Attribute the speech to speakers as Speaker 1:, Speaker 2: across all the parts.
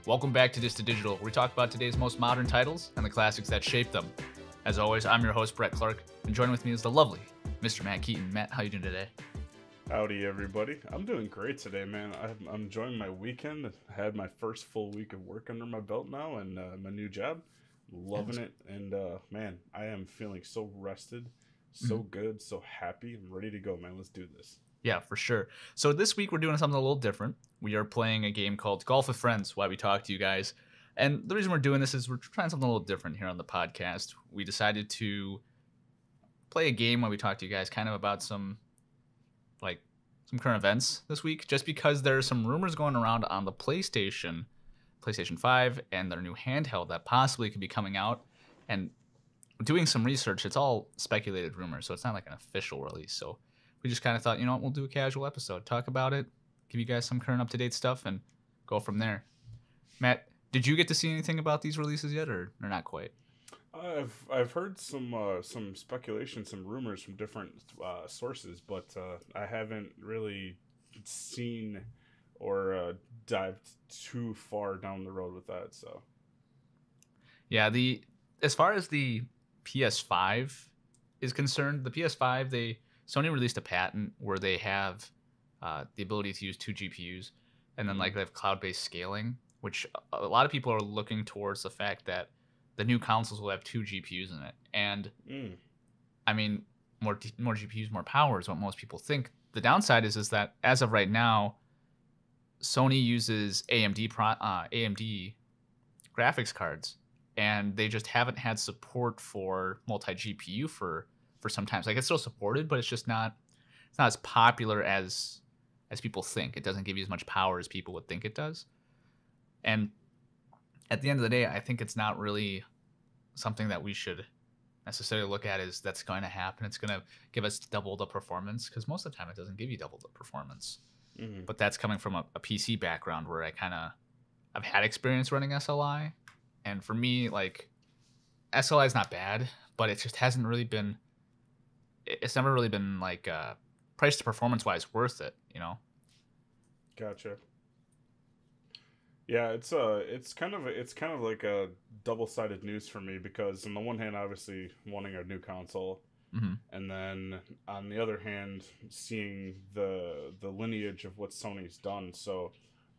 Speaker 1: Welcome back to This to Digital, where we talk about today's most modern titles and the classics that shaped them. As always, I'm your host, Brett Clark, and joining with me is the lovely Mr. Matt Keaton. Matt, how you doing today?
Speaker 2: Howdy, everybody. I'm doing great today, man. I'm enjoying my weekend. I had my first full week of work under my belt now and my new job. Loving it. And, man, I am feeling so rested, so good, so happy. I'm ready to go, man. Let's do this.
Speaker 1: Yeah, for sure. So this week we're doing something a little different. We are playing a game called Golf with Friends, Why We Talk to You Guys. And the reason we're doing this is we're trying something a little different here on the podcast. We decided to play a game where we talk to you guys kind of about some current events this week, just because there's some rumors going around on the PlayStation 5 and their new handheld that possibly could be coming out. And doing some research, it's all speculated rumors, so it's not like an official release. So we just kind of thought, we'll do a casual episode, talk about it, give you guys some current up-to-date stuff, and go from there. Matt, did you get to see anything about these releases yet, or not quite?
Speaker 2: I've heard some speculation, some rumors from different sources, but I haven't really seen or dived too far down the road with that. So,
Speaker 1: yeah, as far as the PS5 is concerned, the PS5 Sony released a patent where they have the ability to use 2 GPUs, and then they have cloud-based scaling, which a lot of people are looking towards the fact that the new consoles will have 2 GPUs in it. And I mean, more GPUs, more power is what most people think. The downside is that as of right now, Sony uses AMD graphics cards, and they just haven't had support for multi-GPU for some time. It's still supported, but it's not as popular as people think. It doesn't give you as much power as people would think it does. And at the end of the day, I think it's not really something that we should necessarily look at as that's going to happen. It's going to give us double the performance, because most of the time it doesn't give you double the performance. But that's coming from a PC background where I've had experience running SLI. And for me, SLI is not bad, but it just hasn't really been, it's never really been price to performance wise worth it,
Speaker 2: Gotcha. Yeah, it's kind of like a double-sided news for me, because on the one hand, obviously wanting a new console, and then on the other hand, seeing the lineage of what Sony's done. So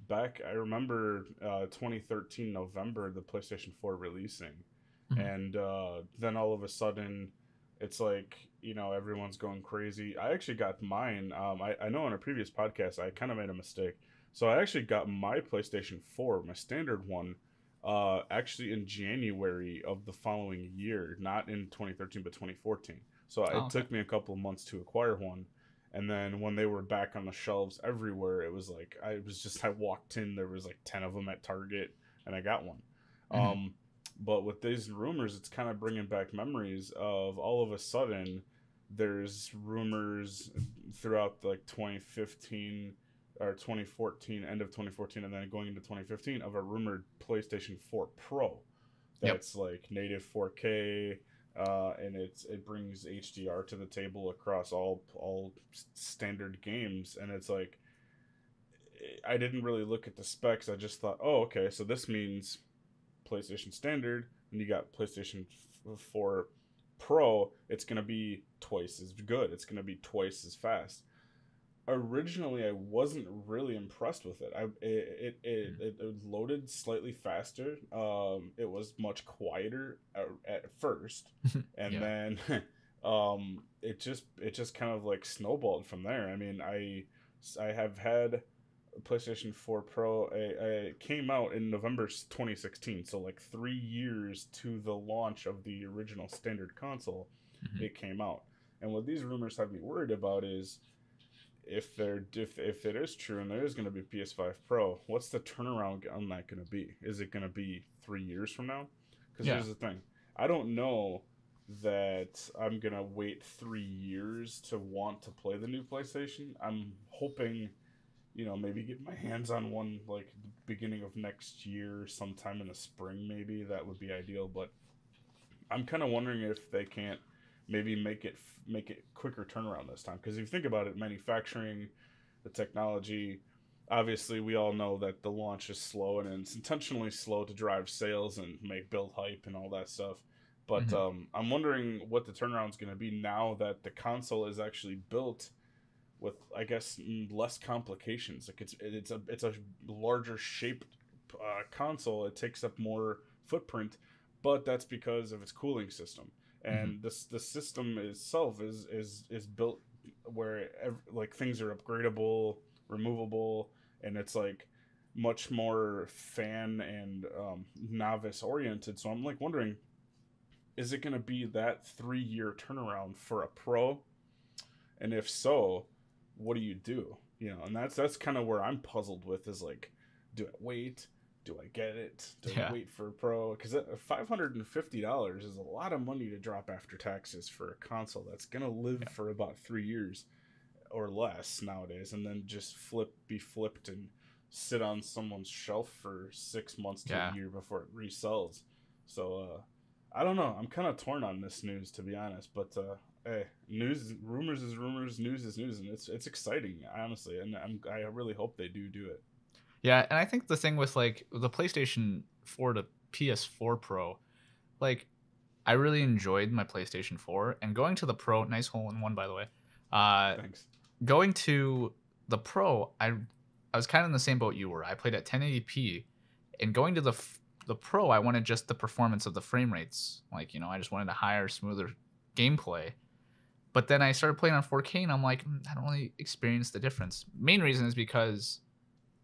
Speaker 2: I remember 2013 November, the PlayStation 4 releasing, and then all of a sudden, it's everyone's going crazy. I actually got mine. I know on a previous podcast I kind of made a mistake. So I actually got my PlayStation 4, my standard one, actually in January of the following year, not in 2013, but 2014. So it took me a couple of months to acquire one. And then when they were back on the shelves everywhere, it was I walked in, there was 10 of them at Target, and I got one. But with these rumors, it's kind of bringing back memories of all of a sudden, there's rumors throughout 2015 or 2014, end of 2014, and then going into 2015 of a rumored PlayStation 4 Pro that's native 4K, and it brings HDR to the table across all standard games. And it's I didn't really look at the specs. I just thought, oh, okay, so this means PlayStation Standard, and you got PlayStation 4 Pro. It's going to be twice as good. It's going to be twice as fast. Originally, I wasn't really impressed with it. It loaded slightly faster. It was much quieter at first, and then it just kind of snowballed from there. I mean, I have had PlayStation 4 Pro. It came out in November 2016, so 3 years to the launch of the original standard console, it came out. And what these rumors have me worried about is, if it is true and there is going to be PS5 Pro, what's the turnaround on that going to be? Is it going to be 3 years from now? Because here's the thing, I don't know that I'm going to wait 3 years to want to play the new PlayStation. I'm hoping, maybe get my hands on one the beginning of next year, sometime in the spring. Maybe that would be ideal. But I'm kind of wondering if they can't maybe make it quicker turnaround this time, because if you think about it, manufacturing, the technology, obviously we all know that the launch is slow, and it's intentionally slow to drive sales and make build hype and all that stuff. But
Speaker 1: Hmm.
Speaker 2: I'm wondering what the turnaround's going to be now that the console is actually built with, I guess, less complications. Like it's a larger shaped console. It takes up more footprint, but that's because of its cooling system.
Speaker 1: Hmm.
Speaker 2: And the system itself is built where like things are upgradable, removable, and it's like much more fan and novice oriented. So I'm like wondering, is it going to be that 3 year turnaround for a pro? And if so, what do you do? You know, and that's kind of where I'm puzzled with, is like, do I wait? Do I get it? Do I
Speaker 1: Yeah.
Speaker 2: wait for a pro? Because $550 is a lot of money to drop after taxes for a console that's gonna live
Speaker 1: Yeah.
Speaker 2: for about 3 years or less nowadays, and then just be flipped and sit on someone's shelf for 6 months to a
Speaker 1: Yeah.
Speaker 2: year before it resells. So I don't know. I'm kind of torn on this news, to be honest. But hey, rumors is rumors, news is news, and it's exciting, honestly. And I really hope they do it.
Speaker 1: Yeah, and I think the thing with like the PlayStation 4 to PS4 Pro, like I really enjoyed my PlayStation 4, and going to the Pro, nice hole in one by the way. Uh
Speaker 2: Thanks.
Speaker 1: Going to the Pro, I was kind of in the same boat you were. I played at 1080p, and going to the Pro, I wanted just the performance of the frame rates. Like, I just wanted a higher, smoother gameplay. But then I started playing on 4K, and I'm like, I don't really experience the difference. Main reason is because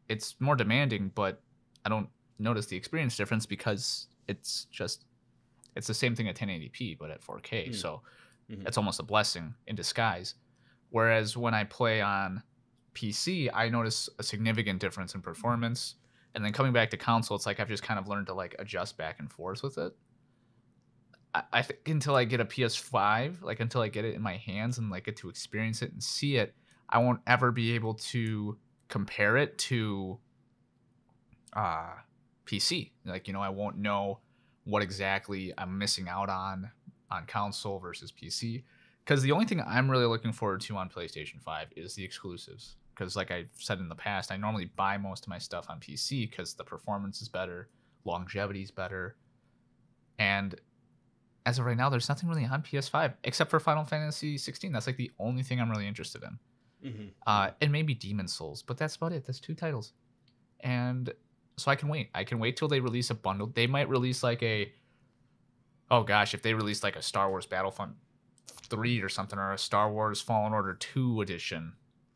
Speaker 1: it's more demanding, but I don't notice the experience difference because it's the same thing at 1080p but at 4K.
Speaker 2: Mm.
Speaker 1: So
Speaker 2: Mm-hmm.
Speaker 1: it's almost a blessing in disguise. Whereas when I play on PC, I notice a significant difference in performance. And then coming back to console, it's like I've just kind of learned to like adjust back and forth with it. I think until I get a PS5, like until I get it in my hands and like get to experience it and see it, I won't ever be able to compare it to uh PC. Like, I won't know what exactly I'm missing out on console versus PC. Because the only thing I'm really looking forward to on PlayStation 5 is the exclusives. Because, like I've said in the past, I normally buy most of my stuff on PC because the performance is better, longevity is better. And as of right now, there's nothing really on PS5 except for Final Fantasy 16. That's like the only thing I'm really interested in.
Speaker 2: Mm-hmm. Mm-hmm.
Speaker 1: And maybe Demon Souls, but that's about it. That's 2 titles. And so I can wait. I can wait till they release a bundle. They might release like oh gosh, if they release like a Star Wars Battlefront 3 or something, or a Star Wars Fallen Order 2 edition,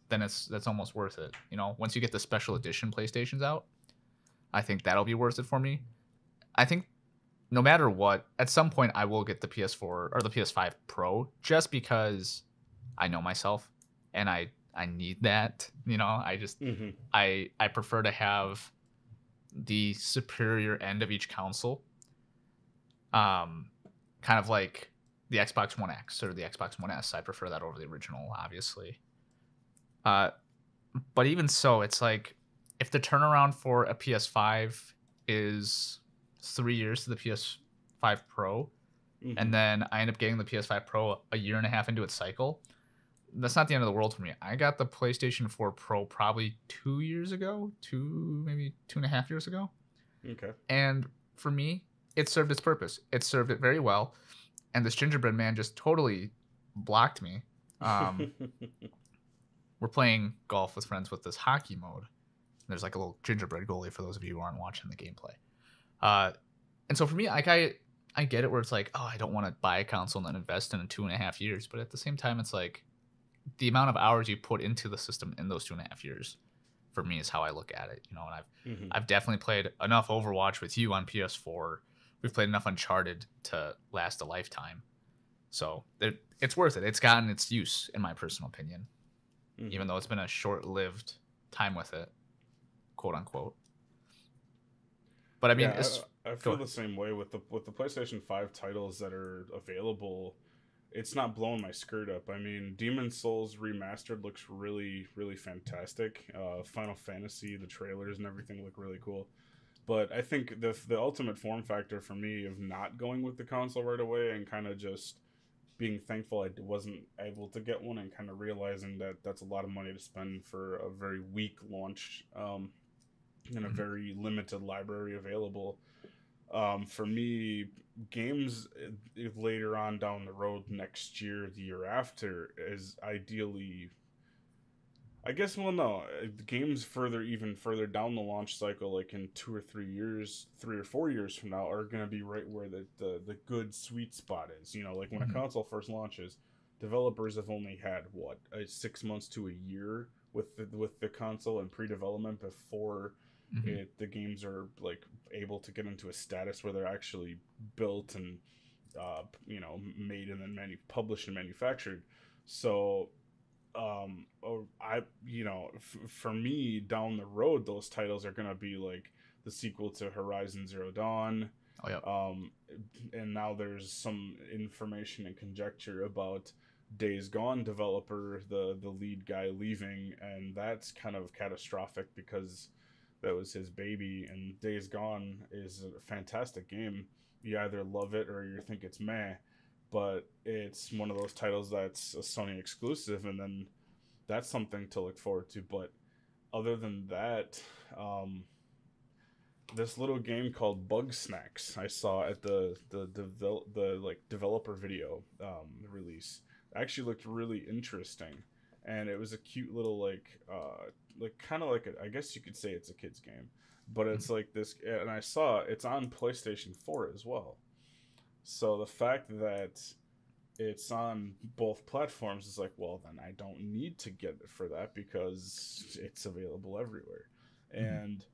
Speaker 1: then that's almost worth it. Once you get the special edition PlayStations out, I think that'll be worth it for me. I think no matter what, at some point I will get the PS4 or the PS5 Pro just because I know myself and I need that. I just
Speaker 2: Mm-hmm.
Speaker 1: I prefer to have the superior end of each console. Kind of like the Xbox One X or the Xbox One S. I prefer that over the original, obviously. Uh, but even so, it's like if the turnaround for a PS5 is 3 years to the PS5 Pro,
Speaker 2: Mm-hmm.
Speaker 1: and then I end up getting the PS5 Pro a year and a half into its cycle, that's not the end of the world for me. I got the PlayStation 4 Pro probably 2 years ago, maybe 2.5 years ago.
Speaker 2: Okay.
Speaker 1: And for me, it served its purpose. It served it very well. And this gingerbread man just totally blocked me. We're playing golf with friends with this hockey mode. There's like a little gingerbread goalie for those of you who aren't watching the gameplay. And so for me, like I get it where it's like, oh, I don't want to buy a console and then invest in 2.5 years. But at the same time, it's like the amount of hours you put into the system in those 2.5 years for me is how I look at it. And
Speaker 2: Mm-hmm.
Speaker 1: I've definitely played enough Overwatch with you on PS4. We've played enough Uncharted to last a lifetime. So it's worth it. It's gotten its use, in my personal opinion,
Speaker 2: Mm-hmm.
Speaker 1: even though it's been a short-lived time with it, quote unquote. But I mean,
Speaker 2: Yeah,
Speaker 1: it's
Speaker 2: I
Speaker 1: go
Speaker 2: feel
Speaker 1: ahead.
Speaker 2: the same way with the PlayStation 5 titles that are available. It's not blowing my skirt up. I mean, Demon Souls Remastered looks really, really fantastic. Final Fantasy, the trailers and everything look really cool. But I think the ultimate form factor for me of not going with the console right away and kind of just being thankful I wasn't able to get one, and kind of realizing that that's a lot of money to spend for a very weak launch, and a
Speaker 1: Mhm.
Speaker 2: very limited library available. For me, games later on down the road, next year, the year after, is ideally, I guess. Well, no, games further, even further down the launch cycle, like in 2 or 3 years, 3 or 4 years from now, are gonna be right where the good sweet spot is. You know, like when a
Speaker 1: Mhm.
Speaker 2: console first launches, developers have only had what, 6 months to a year with the console in pre-development before
Speaker 1: Mhm.
Speaker 2: the games are like able to get into a status where they're actually built and made and then published and manufactured. So or I for me down the road, those titles are gonna be like the sequel to Horizon Zero Dawn.
Speaker 1: Oh yeah.
Speaker 2: um and now there's some information and conjecture about Days Gone developer, the lead guy, leaving, and that's kind of catastrophic because that was his baby. And Days Gone is a fantastic game. You either love it or you think it's meh, but it's one of those titles that's a Sony exclusive, and then that's something to look forward to. But other than that, um, this little game called Bug Snacks I saw at the like developer video release actually looked really interesting, and it was a cute little like kind of like I guess you could say it's a kids game, but
Speaker 1: Mhm.
Speaker 2: it's like this, and I saw it's on PlayStation 4 as well. So the fact that it's on both platforms is like, well, then I don't need to get it for that because it's available everywhere.
Speaker 1: Mhm.
Speaker 2: And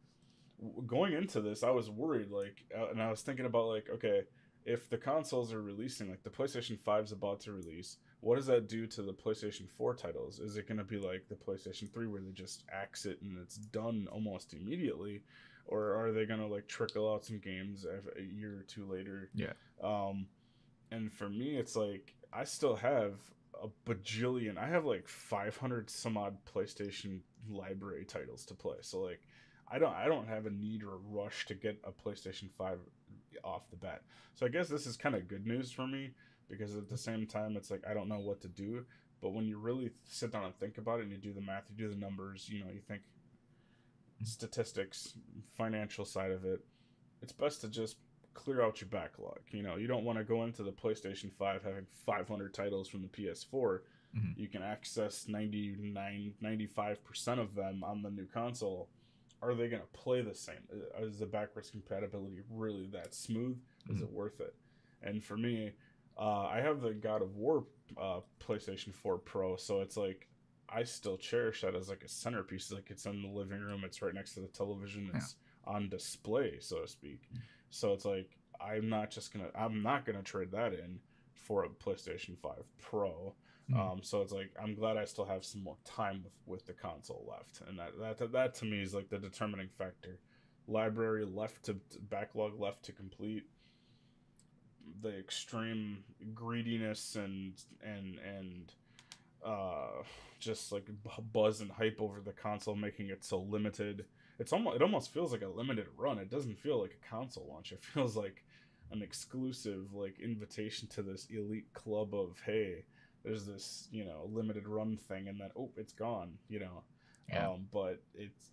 Speaker 2: going into this, I was worried, like, and I was thinking about, like, okay, if the consoles are releasing, like the PlayStation 5 is about to release, what does that do to the PlayStation 4 titles? Is it going to be like the PlayStation 3 where they just axe it and it's done almost immediately? Or are they going to like trickle out some games a year or two later?
Speaker 1: Yeah.
Speaker 2: Um, and for me, it's like I still have a bajillion. I have like 500 some odd PlayStation library titles to play. So like, I don't have a need or a rush to get a PlayStation 5 off the bat. So I guess this is kind of good news for me, because at the same time it's like I don't know what to do. But when you really sit down and think about it and you do the math, you do the numbers, you think statistics, financial side of it, it's best to just clear out your backlog. You don't want to go into the PlayStation 5 having 500 titles from the PS4.
Speaker 1: Mhm.
Speaker 2: You can access 95% of them on the new console. Are they going to play the same? Is the backwards compatibility really that smooth? Is
Speaker 1: Mhm.
Speaker 2: it worth it? And for me, I have the God of War PlayStation 4 Pro, so it's like I still cherish that as like a centerpiece. Like it's in the living room, it's right next to the television,
Speaker 1: Yeah.
Speaker 2: it's on display, so to speak. So it's like I'm not gonna trade that in for a PlayStation 5 Pro.
Speaker 1: Mhm.
Speaker 2: So it's like I'm glad I still have some more time with the console left, and that to me is like the determining factor. Library left to backlog left to complete. The extreme greediness and uh, just like buzz and hype over the console, making it so limited. It almost feels like a limited run. It doesn't feel like a console launch. It feels like an exclusive like invitation to this elite club of, hey, there's this limited run thing, and then it's gone.
Speaker 1: Yeah.
Speaker 2: But it's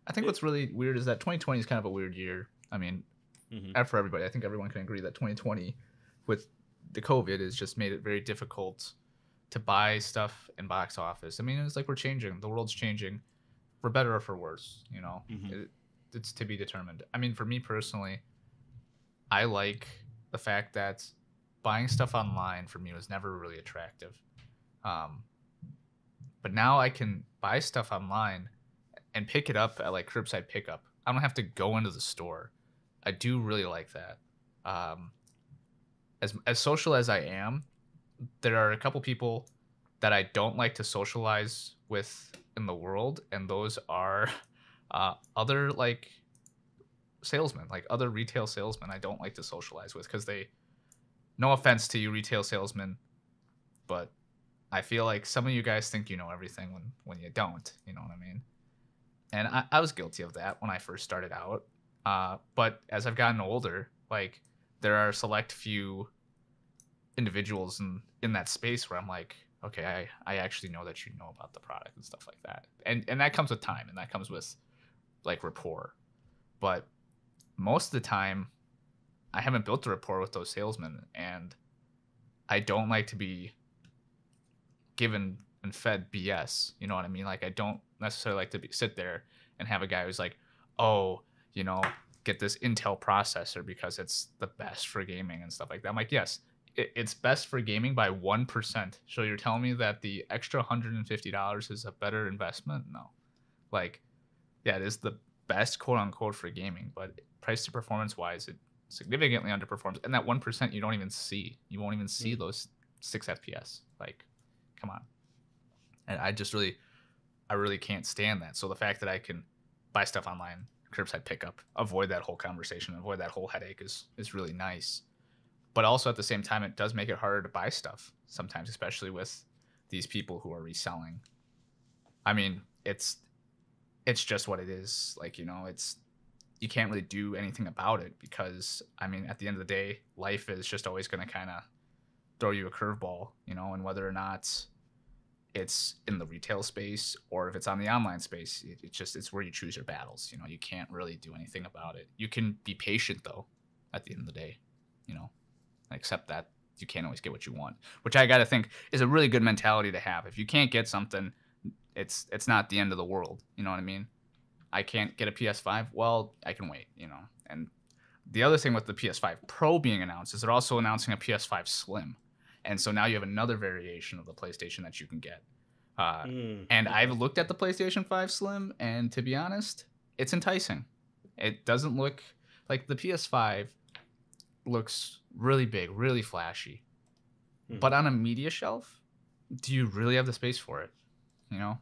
Speaker 1: I think
Speaker 2: it.
Speaker 1: what's really weird is that 2020 is kind of a weird year. I mean,
Speaker 2: Mm-hmm.
Speaker 1: for everybody, I think everyone can agree that 2020 with the COVID has just made it very difficult to buy stuff in box office. I mean, it's like we're changing. The world's changing for better or for worse.
Speaker 2: Mm-hmm.
Speaker 1: It's to be determined. I mean, for me personally, I like the fact that buying stuff online for me was never really attractive. Um, but now I can buy stuff online and pick it up at like curbside pickup. I don't have to go into the store. I do really like that. Um, as social as I am, there are a couple people that I don't like to socialize with in the world, and those are other like salesmen, like other retail salesmen. I don't like to socialize with because they. No offense to you, retail salesmen, but I feel like some of you guys think you know everything when you don't. You know what I mean? And I was guilty of that when I first started out. But as I've gotten older, like there are a select few individuals in that space where I'm like, okay, I actually know that you know about the product and stuff like that. And that comes with time, and that comes with like rapport. But most of the time I haven't built a rapport with those salesmen, and I don't like to be given and fed BS. You know what I mean? Like, I don't necessarily like to sit there and have a guy who's like, oh, you know, get this Intel processor because it's the best for gaming and stuff like that. I'm like, yes, it's best for gaming by 1%. So you're telling me that the extra $150 is a better investment? No. Like, yeah, it is the best quote unquote for gaming, but price to performance wise, it significantly underperforms. And that 1% you don't even see. You won't even see those 6 FPS. Like, come on. And I really can't stand that. So the fact that I can buy stuff online, curbside pickup, avoid that whole conversation, avoid that whole headache is really nice. But also at the same time, it does make it harder to buy stuff sometimes, especially with these people who are reselling. I mean, it's just what it is. Like, you know, you can't really do anything about it because, I mean, at the end of the day, life is just always going to kind of throw you a curveball, you know, and whether or not it's in the retail space or if it's on the online space, it's where you choose your battles. You know, you can't really do anything about it. You can be patient though, at the end of the day, you know, accept that you can't always get what you want, which I got to think is a really good mentality to have. If you can't get something, it's not the end of the world. You know what I mean? I can't get a PS5. Well, I can wait, you know. And the other thing with the PS5 Pro being announced is they're also announcing a PS5 Slim. And so now you have another variation of the PlayStation that you can get. And I've looked at the PlayStation 5 Slim, and to be honest, it's enticing. It doesn't look like the PS5 looks really big, really flashy. But on a media shelf, do you really have the space for it? You know,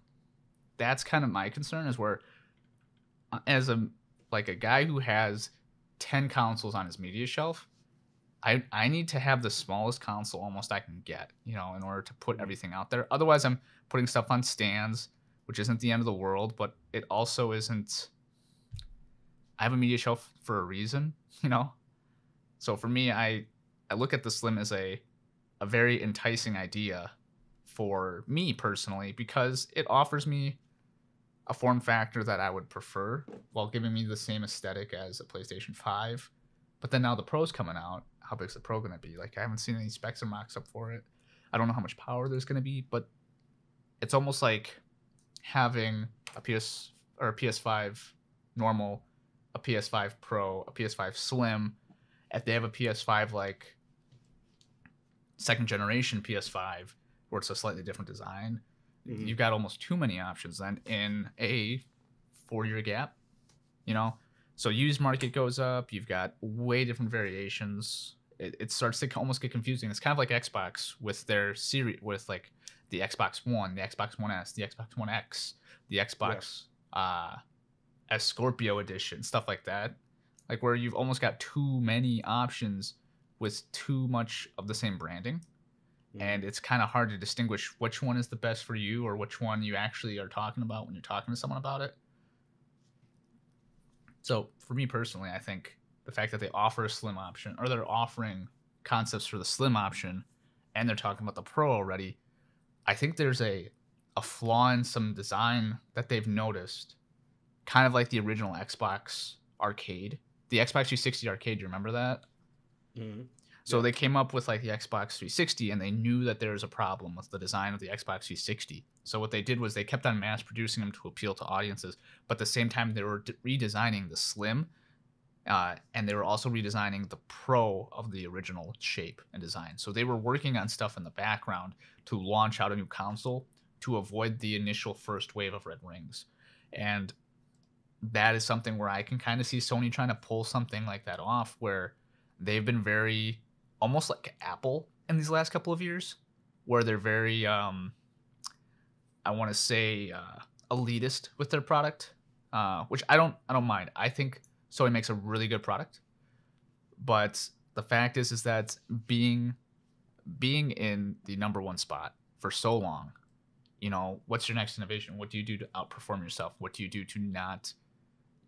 Speaker 1: that's kind of my concern, is where as a guy who has 10 consoles on his media shelf, I need to have the smallest console almost I can get, you know, in order to put everything out there. Otherwise, I'm putting stuff on stands, which isn't the end of the world, but it also isn't. I have a media shelf for a reason, you know. So for me, I look at the Slim as a very enticing idea for me personally, because it offers me a form factor that I would prefer while giving me the same aesthetic as a PlayStation 5. But then now the Pro's coming out. How big's the Pro going to be? Like, I haven't seen any specs or mocks up for it. I don't know how much power there's going to be, but it's almost like having a PS5 normal, a PS5 Pro, a PS5 Slim. If they have a PS5 like second generation PS5 where it's a slightly different design, you've got almost too many options then in a 4-year gap, you know? So used market goes up. You've got way different variations. It starts to almost get confusing. It's kind of like Xbox with their series, with like the Xbox One, the Xbox One S, the Xbox One X, the Xbox S Scorpio edition, stuff like that. Like, where you've almost got too many options with too much of the same branding. And it's kind of hard to distinguish which one is the best for you or which one you actually are talking about when you're talking to someone about it. So for me personally, I think the fact that they offer a Slim option, or they're offering concepts for the Slim option, and they're talking about the Pro already, I think there's a flaw in some design that they've noticed, kind of like the original Xbox Arcade. The Xbox 360 Arcade, do you remember that? So they came up with like the Xbox 360, and they knew that there was a problem with the design of the Xbox 360. So what they did was they kept on mass producing them to appeal to audiences, but at the same time they were redesigning the Slim, and they were also redesigning the Pro of the original shape and design. So they were working on stuff in the background to launch out a new console to avoid the initial first wave of red rings. And that is something where I can kind of see Sony trying to pull something like that off, where they've been very almost like Apple in these last couple of years, where they're very I want to say elitist with their product, which I don't mind. I think Sony makes a really good product, but the fact is that being in the number one spot for so long, you know, what's your next innovation? What do you do to outperform yourself? What do you do to not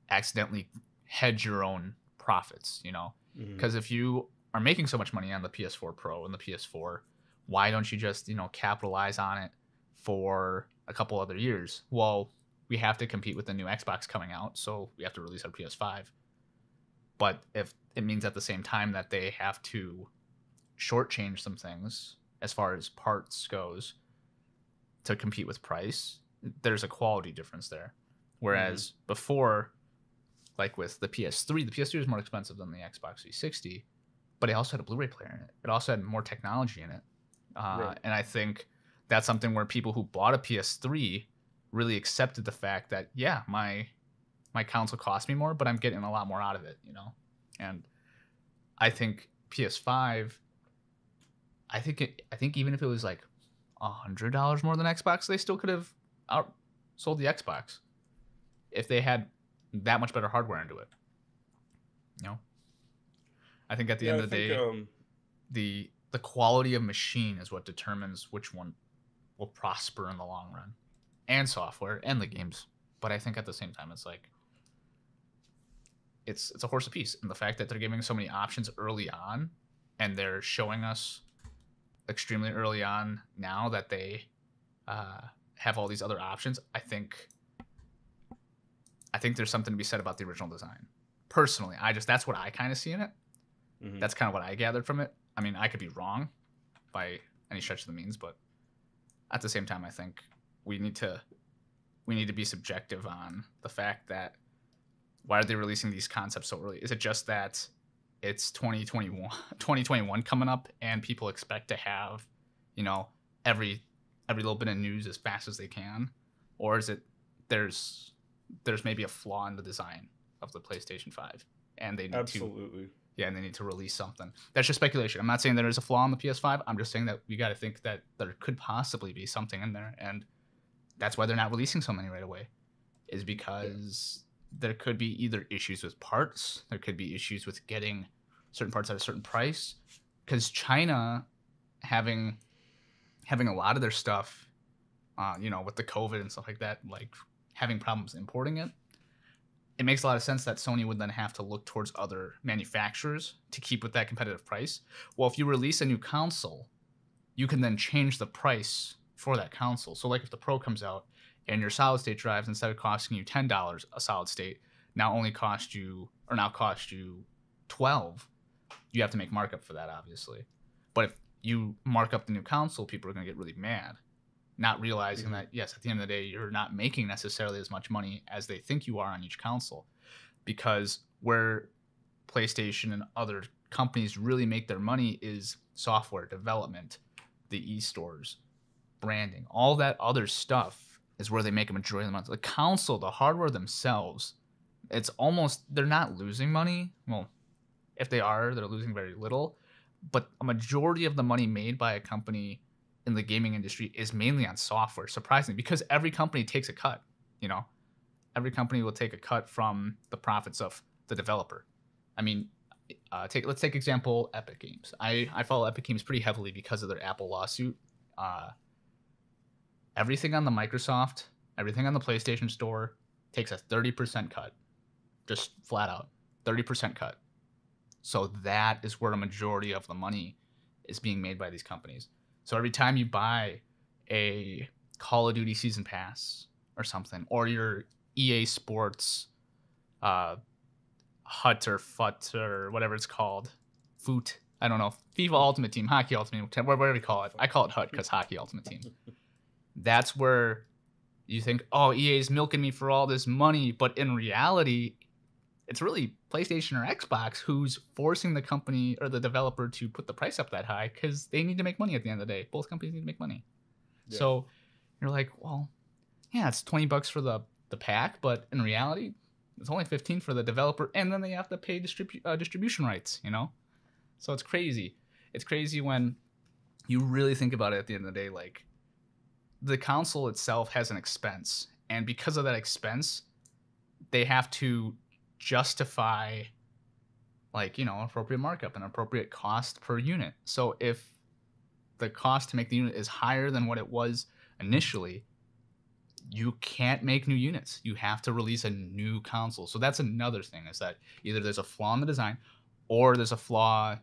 Speaker 1: accidentally hedge your own profits? You know, because if you are making so much money on the PS4 Pro and the PS4, why don't you just, capitalize on it for a couple other years? Well, we have to compete with the new Xbox coming out, so we have to release our PS5. But if it means at the same time that they have to shortchange some things as far as parts goes to compete with price, there's a quality difference there. Whereas before, like with the PS3 was more expensive than the Xbox 360, but it also had a Blu-ray player in it. It also had more technology in it.
Speaker 2: Right.
Speaker 1: And I think that's something where people who bought a PS3 really accepted the fact that, yeah, my console cost me more, but I'm getting a lot more out of it, And I think PS5, I think even if it was like $100 more than Xbox, they still could have outsold the Xbox if they had that much better hardware into it. I think at the end of the day, the quality of machine is what determines which one will prosper in the long run, and software and the games. But I think at the same time, it's like it's a horse apiece, and the fact that they're giving so many options early on, and they're showing us extremely early on now that they have all these other options. I think there's something to be said about the original design. Personally, that's what I kind of see in it. That's kind of what I gathered from it. I mean, I could be wrong by any stretch of the means, but at the same time, I think we need to be subjective on the fact that why are they releasing these concepts so early? Is it just that it's 2021 coming up and people expect to have, every little bit of news as fast as they can? Or is it there's maybe a flaw in the design of the PlayStation 5 and they need and they need to release something? That's just speculation. I'm not saying there is a flaw in the PS5. I'm just saying that we got to think that there could possibly be something in there, and that's why they're not releasing so many right away, is because there could be either issues with parts, there could be issues with getting certain parts at a certain price, because China having a lot of their stuff, with the COVID and stuff like that, like having problems importing it, it makes a lot of sense that Sony would then have to look towards other manufacturers to keep with that competitive price. Well, if you release a new console, you can then change the price for that console. So like if the Pro comes out and your solid state drives, instead of costing you $10 a solid state, now cost you $12, you have to make markup for that, obviously. But if you mark up the new console, people are going to get really mad, not realizing that, yes, at the end of the day, you're not making necessarily as much money as they think you are on each console. Because where PlayStation and other companies really make their money is software development, the e-stores, branding, all that other stuff is where they make a majority of the money. The console, the hardware themselves, it's almost, they're not losing money. Well, if they are, they're losing very little. But a majority of the money made by a company in the gaming industry is mainly on software, surprisingly, because every company takes a cut. Every company will take a cut from the profits of the developer. I mean, let's take example Epic Games. I follow Epic Games pretty heavily because of their Apple lawsuit. Everything on the Microsoft, everything on the PlayStation Store takes a 30% cut, just flat out 30% cut. So that is where a majority of the money is being made by these companies. So every time you buy a Call of Duty Season Pass or something, or your EA Sports Hut or Fut or whatever it's called, Foot, I don't know, FIFA Ultimate Team, Hockey Ultimate Team, whatever you call it. I call it Hut because Hockey Ultimate Team. That's where you think, oh, EA's milking me for all this money, but in reality, it's really PlayStation or Xbox who's forcing the company or the developer to put the price up that high because they need to make money at the end of the day. Both companies need to make money. Yeah. So you're like, well, yeah, it's $20 for the pack, but in reality, it's only $15 for the developer, and then they have to pay distribution rights, So it's crazy. It's crazy when you really think about it at the end of the day. Like, the console itself has an expense, and because of that expense, they have to justify appropriate markup and appropriate cost per unit. So if the cost to make the unit is higher than what it was initially, you can't make new units. You have to release a new console. So that's another thing, is that either there's a flaw in the design or there's a flaw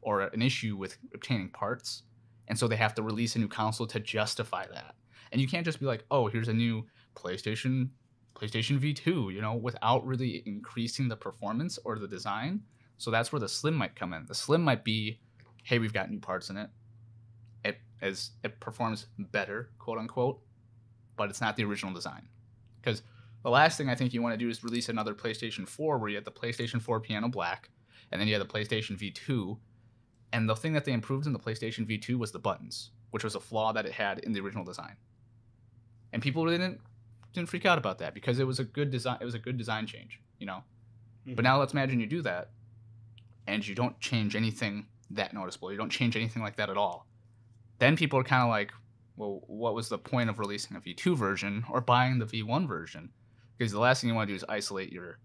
Speaker 1: or an issue with obtaining parts, and so they have to release a new console to justify that. And you can't just be like, oh, here's a new PlayStation V2, without really increasing the performance or the design. So that's where the Slim might come in. The Slim might be, hey, we've got new parts in it. It performs better, quote unquote, but it's not the original design. Because the last thing I think you want to do is release another PlayStation 4 where you had the PlayStation 4 Piano Black, and then you had the PlayStation V2. And the thing that they improved in the PlayStation V2 was the buttons, which was a flaw that it had in the original design. And people really didn't freak out about that because it was a good design. It was a good design change, Mm-hmm. But now let's imagine you do that, and you don't change anything that noticeable. You don't change anything like that at all. Then people are kind of like, well, what was the point of releasing a V2 version or buying the V1 version? Because the last thing you want to do is isolate your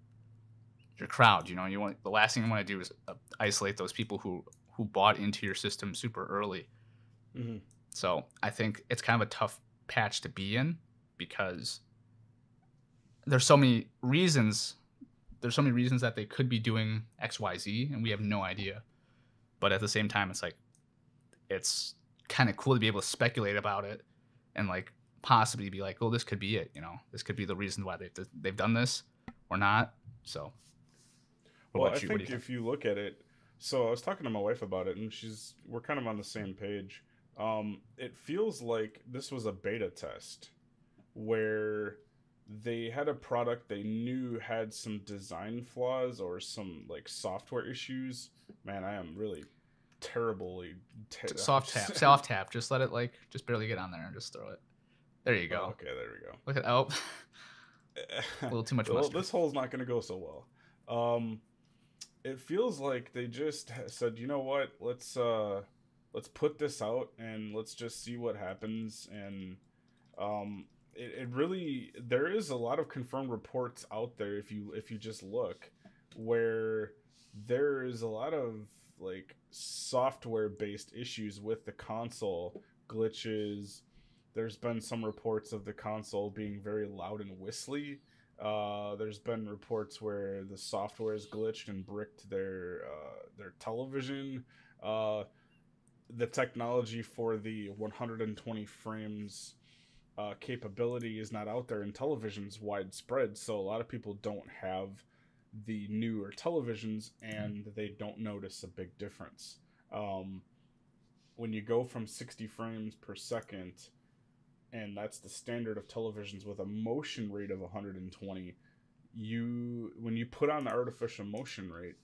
Speaker 1: crowd. The last thing you want to do is isolate those people who bought into your system super early. Mm-hmm. So I think it's kind of a tough patch to be in because there's so many reasons. There's so many reasons that they could be doing X, Y, Z, and we have no idea. But at the same time, it's kind of cool to be able to speculate about it and like possibly be like, well, this could be it. This could be the reason why they've done this or not. So,
Speaker 2: well, I think if you look at it, so I was talking to my wife about it, and we're kind of on the same page. It feels like this was a beta test where they had a product they knew had some design flaws or some like software issues. Man, I am really terribly
Speaker 1: soft tap. Just let it just barely get on there and just throw it. There you go.
Speaker 2: Oh, okay, there we go.
Speaker 1: Look at a little too much mustard.
Speaker 2: This hole's not going to go so well. It feels like they just said, you know what, let's put this out and let's just see what happens. And it really, there is a lot of confirmed reports out there if you just look, where there is a lot of like software based issues with the console, glitches. There's been some reports of the console being very loud and whistly. There's been reports where the software is glitched and bricked their television. The technology for the 120 frames capability is not out there, and television's widespread, so a lot of people don't have the newer televisions and they don't notice a big difference. When you go from 60 frames per second, and that's the standard of televisions with a motion rate of 120, when you put on the artificial motion rate,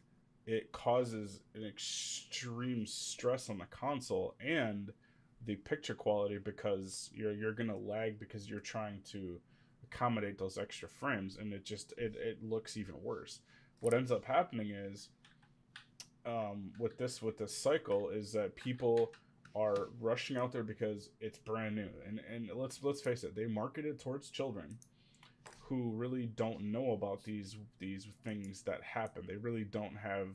Speaker 2: it causes an extreme stress on the console and the picture quality, because you're gonna lag because you're trying to accommodate those extra frames, and it looks even worse. What ends up happening is with this cycle is that people are rushing out there because it's brand new, and let's face it, they market it towards children who really don't know about these things that happen. They really don't have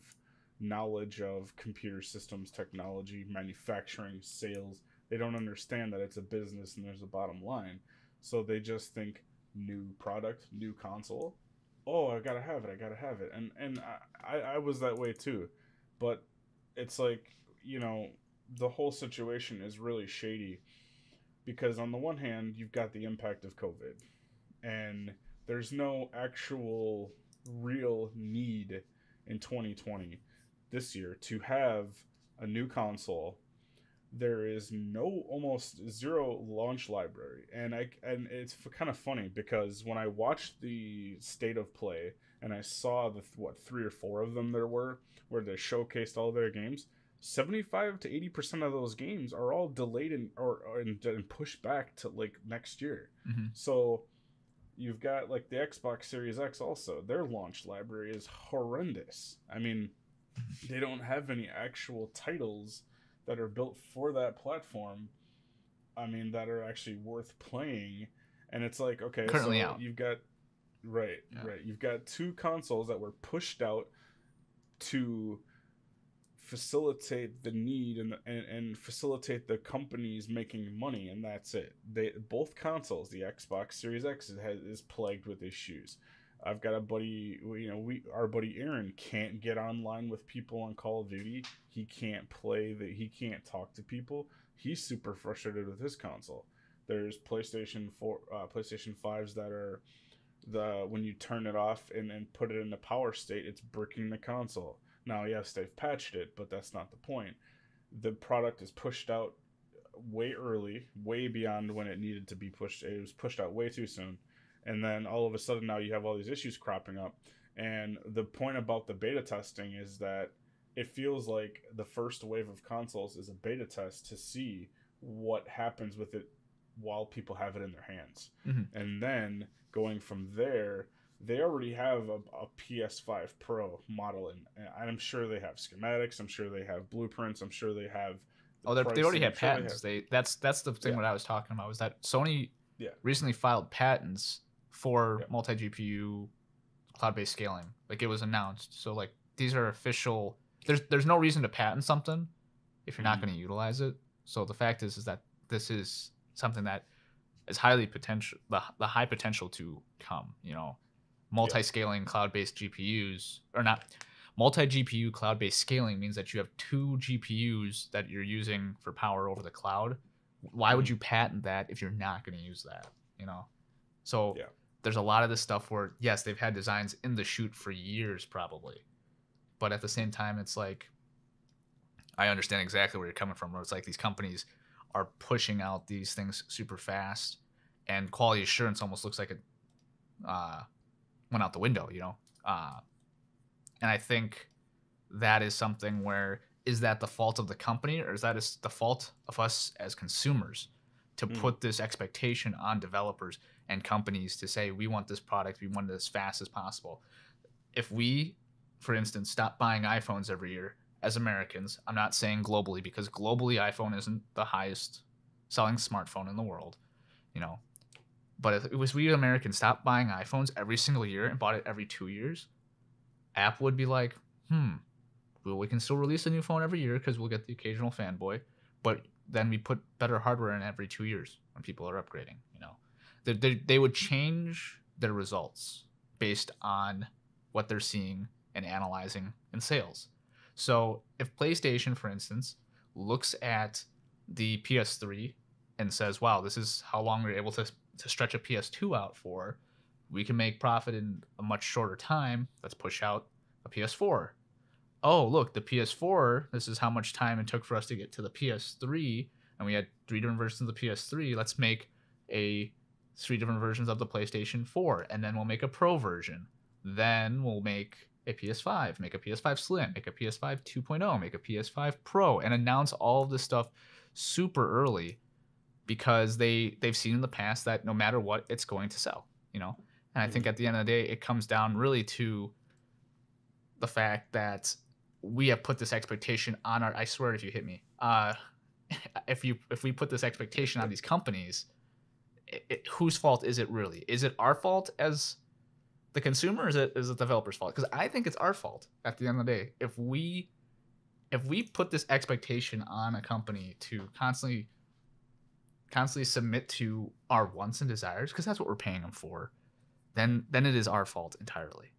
Speaker 2: knowledge of computer systems, technology, manufacturing, sales. They don't understand that it's a business and there's a bottom line. So they just think new product, new console. Oh, I gotta have it. And I was that way too. But it's like, the whole situation is really shady, because on the one hand, you've got the impact of COVID, and there's no actual real need in 2020 this year to have a new console. There is almost zero launch library, and it's kind of funny because when I watched the state of play and I saw the 3 or 4 of them there were where they showcased all their games, 75 to 80% of those games are all delayed and pushed back to like next year. Mm-hmm. So you've got like the Xbox Series X also. Their launch library is horrendous. I mean, they don't have any actual titles that are built for that platform. I mean, that are actually worth playing. And it's like, okay,
Speaker 1: currently out.
Speaker 2: You've got right. You've got 2 consoles that were pushed out to facilitate the need and facilitate the companies making money, and that's it. Both consoles, the Xbox Series X is plagued with issues. I've got a buddy, our buddy Aaron can't get online with people on Call of Duty. He can't play, that he can't talk to people. He's super frustrated with his console. There's PlayStation 5s that are when you turn it off and put it in the power state, it's bricking the console. Now, yes, they've patched it, but that's not the point. The product is pushed out way early, way beyond when it needed to be pushed. It was pushed out way too soon. And then all of a sudden now you have all these issues cropping up. And the point about the beta testing is that it feels like the first wave of consoles is a beta test to see what happens with it while people have it in their hands.
Speaker 1: Mm-hmm.
Speaker 2: And then going from there, they already have a PS5 Pro model, and I'm sure they have schematics. I'm sure they have blueprints. I'm sure they have.
Speaker 1: They already have patents. That's the thing. What I was talking about was that Sony recently filed patents for multi GPU cloud-based scaling. Like, it was announced. So like, these are official. There's no reason to patent something if you're not going to utilize it. So the fact is that this is something that is highly potential, the high potential to come. Multi-scaling cloud-based GPUs, or not. Multi-GPU cloud-based scaling means that you have 2 GPUs that you're using for power over the cloud. Why would you patent that if you're not going to use that? So there's a lot of this stuff where, yes, they've had designs in the chute for years probably, but at the same time, it's like, I understand exactly where you're coming from, where it's like these companies are pushing out these things super fast, and quality assurance almost looks like it went out the window, and I think that is something where, is that the fault of the company, or is that the fault of us as consumers to put this expectation on developers and companies to say, we want this product, we want it as fast as possible? If we, for instance, stop buying iPhones every year as Americans, I'm not saying globally, because globally iPhone isn't the highest selling smartphone in the world, but if it was we Americans stopped buying iPhones every single year and bought it every 2 years, Apple would be like, well, we can still release a new phone every year because we'll get the occasional fanboy, but then we put better hardware in every 2 years when people are upgrading. They would change their results based on what they're seeing and analyzing in sales. So if PlayStation, for instance, looks at the PS3 and says, wow, this is how long we're able to stretch a PS2 out for, we can make profit in a much shorter time. Let's push out a PS4. Oh, look, the PS4, this is how much time it took for us to get to the PS3, and we had 3 different versions of the PS3. Let's make 3 different versions of the PlayStation 4, and then we'll make a Pro version. Then we'll make a PS5, make a PS5 Slim, make a PS5 2.0, make a PS5 Pro, and announce all of this stuff super early, because they've seen in the past that no matter what, it's going to sell, And I think at the end of the day, it comes down really to the fact that we have put this expectation on I swear if you hit me, if we put this expectation on these companies, whose fault is it really? Is it our fault as the consumer, or is it the developer's fault? Because I think it's our fault at the end of the day. If we put this expectation on a company to constantly submit to our wants and desires, because that's what we're paying them for, then it is our fault entirely.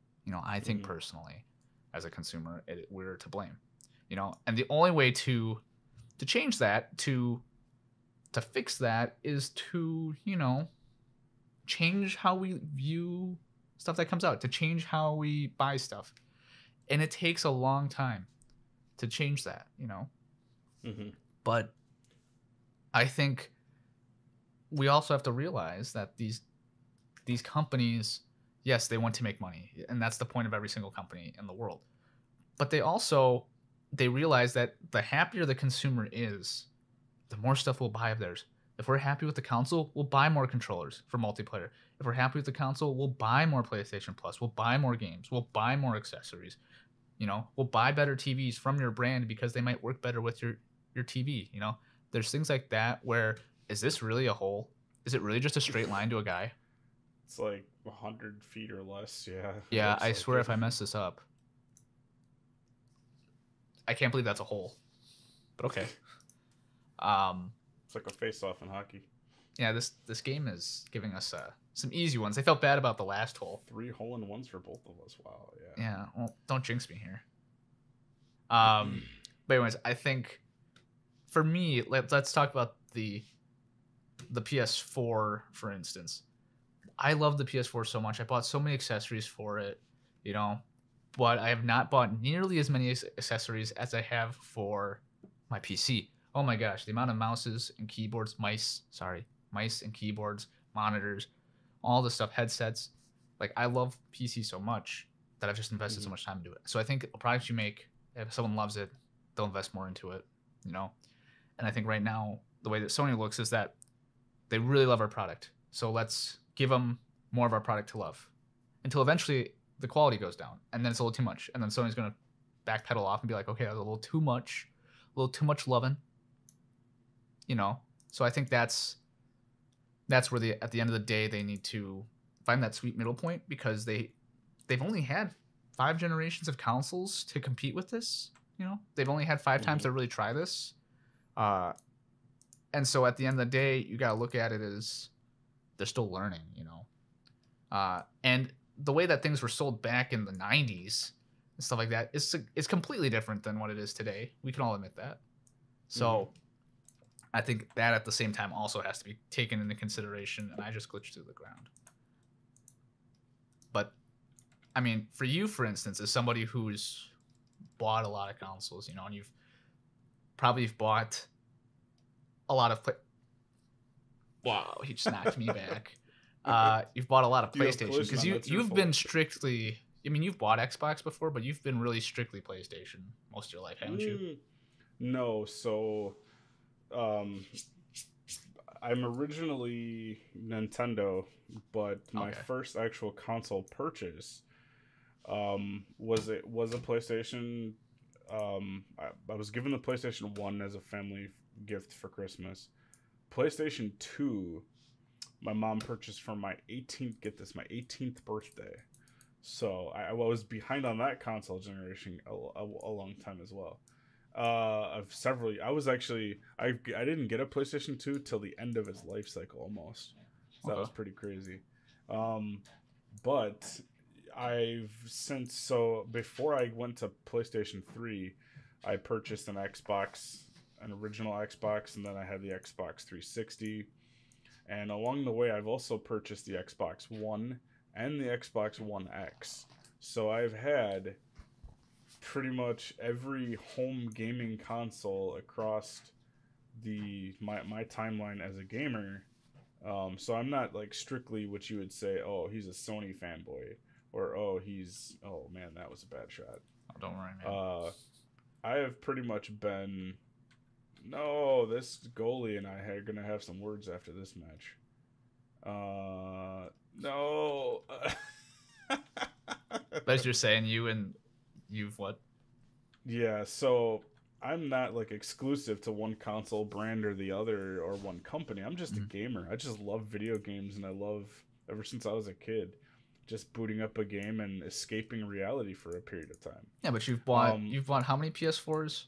Speaker 1: I think personally, as a consumer, we're to blame. And the only way to change that, to fix that, is to change how we view stuff that comes out, to change how we buy stuff, and it takes a long time to change that. But I think we also have to realize that these companies, yes, they want to make money, and that's the point of every single company in the world. But they realize that the happier the consumer is, the more stuff we'll buy of theirs. If we're happy with the console, we'll buy more controllers for multiplayer. If we're happy with the console, we'll buy more PlayStation Plus. We'll buy more games. We'll buy more accessories. We'll buy better TVs from your brand because they might work better with your TV. There's things like that where, is this really a hole? Is it really just a straight line to a guy?
Speaker 2: It's like 100 feet or less, yeah.
Speaker 1: Yeah, I swear if I mess this up. I can't believe that's a hole. But okay.
Speaker 2: It's like a face-off in hockey.
Speaker 1: Yeah, this game is giving us some easy ones. I felt bad about the last hole.
Speaker 2: 3 hole-in-ones for both of us. Wow. Yeah.
Speaker 1: Yeah. Well, don't jinx me here. But anyways, I think for me, let's talk about the PS4, for instance. I love the PS4 so much. I bought so many accessories for it, you know, but I have not bought nearly as many accessories as I have for my PC. Oh my gosh, the amount of mice and keyboards, monitors, all this stuff, headsets. Like, I love PC so much that I've just invested so much time into it. So I think a product you make, if someone loves it, they'll invest more into it, you know? And I think right now, the way that Sony looks is that they really love our product. So let's give them more of our product to love until eventually the quality goes down. And then it's a little too much. And then Sony's going to backpedal off and be like, okay, that was a little too much loving, you know? So I think that's where at the end of the day, they need to find that sweet middle point, because they've only had 5 generations of consoles to compete with this. You know, they've only had 5 times to really try this. And so at the end of the day, you got to look at it as they're still learning, you know? And the way that things were sold back in the 90s and stuff like that is completely different than what it is today. We can all admit that. So I think that at the same time also has to be taken into consideration. And I just glitched to the ground. But I mean, for you, for instance, as somebody who's bought a lot of consoles, you know, and you've probably bought a lot of wow, he just knocked me back. You've bought a lot of PlayStation, because you've been strictly, I mean, you've bought Xbox before, but you've been really strictly PlayStation most of your life, haven't you?
Speaker 2: No, so I'm originally Nintendo, but my first actual console purchase was a PlayStation. I was given the PlayStation 1 as a family gift for Christmas. PlayStation 2, my mom purchased for my 18th, get this, my 18th birthday. So I was behind on that console generation a long time as well. I didn't get a PlayStation 2 till the end of its life cycle almost. So that was pretty crazy. But before I went to PlayStation 3, I purchased an original Xbox, and then I had the Xbox 360. And along the way, I've also purchased the Xbox One and the Xbox One X. So I've had pretty much every home gaming console across my timeline as a gamer. So I'm not like strictly what you would say, oh, he's a Sony fanboy, or oh man, that was a bad shot.
Speaker 1: Oh, don't worry, man.
Speaker 2: I have pretty much been. No, this goalie and I are gonna have some words after this match. No.
Speaker 1: But you're saying you've what?
Speaker 2: Yeah, so I'm not like exclusive to one console brand or the other or one company. I'm just a gamer. I just love video games, and I love, ever since I was a kid, just booting up a game and escaping reality for a period of time.
Speaker 1: Yeah, but you've bought how many PS4s?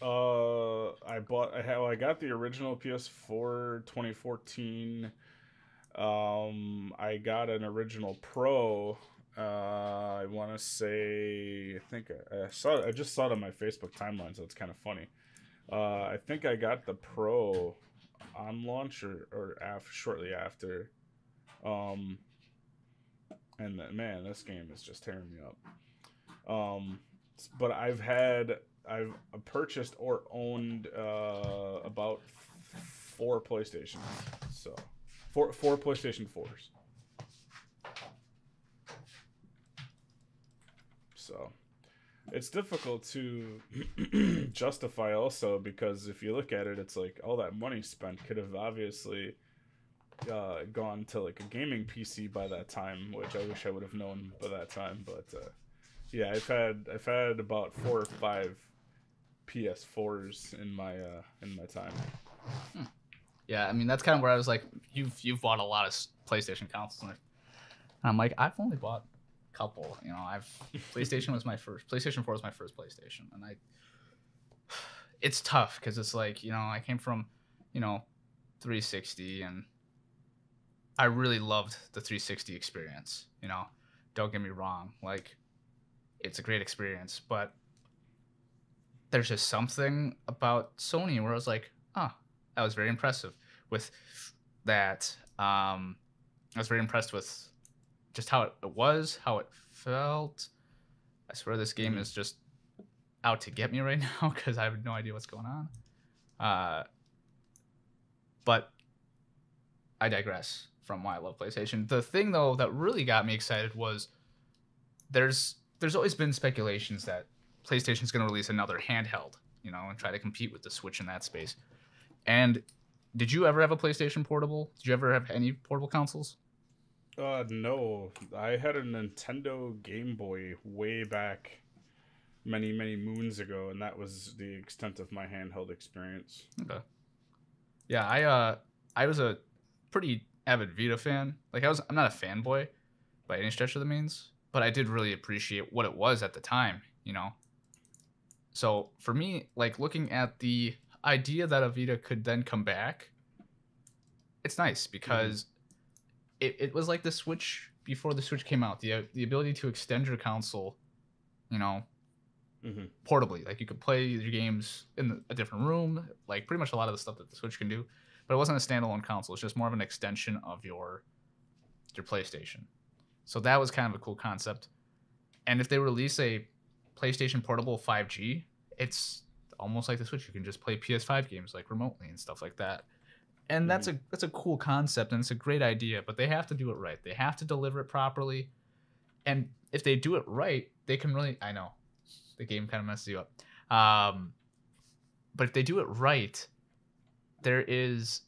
Speaker 2: I got the original PS4 2014. I got an original Pro. I want to say, I think I just saw it on my Facebook timeline, so it's kind of funny. I think I got the Pro on launch or shortly after. And then, man, this game is just tearing me up. But I've purchased or owned about 4 PlayStations. So 4 PlayStation 4s. So it's difficult to justify also, because if you look at it, it's like all that money spent could have obviously gone to like a gaming PC by that time, which I wish I would have known by that time. But yeah, I've had about 4 or 5 PS4s in my time.
Speaker 1: Yeah, I mean, that's kind of where I was like, you've bought a lot of PlayStation consoles, and I'm like, I've only bought a couple. You know, PlayStation 4 was my first PlayStation, and it's tough because it's like, you know, I came from, you know, 360, and I really loved the 360 experience. Don't get me wrong, like it's a great experience, but there's just something about Sony where I was like, oh, that was very impressive with that. I was very impressed with just how it was, how it felt. I swear this game is just out to get me right now because I have no idea what's going on. But I digress from why I love PlayStation. The thing, though, that really got me excited was there's always been speculations that PlayStation's going to release another handheld, and try to compete with the Switch in that space. And did you ever have a PlayStation Portable? Did you ever have any portable consoles?
Speaker 2: No. I had a Nintendo Game Boy way back many, many moons ago, and that was the extent of my handheld experience.
Speaker 1: Okay. Yeah, I was a pretty avid Vita fan. Like I'm not a fanboy by any stretch of the means, but I did really appreciate what it was at the time, So for me, like looking at the idea that a Vita could then come back, it's nice because it was like the Switch before the Switch came out. The ability to extend your console, portably. Like you could play your games in a different room, like pretty much a lot of the stuff that the Switch can do. But it wasn't a standalone console. It's just more of an extension of your PlayStation. So that was kind of a cool concept. And if they release a PlayStation Portable 5G, it's almost like the Switch. You can just play PS5 games like remotely and stuff like that. And that's a cool concept and it's a great idea, but they have to do it right. They have to deliver it properly. And if they do it right, they can really, I know the game kind of messes you up. But if they do it right, there's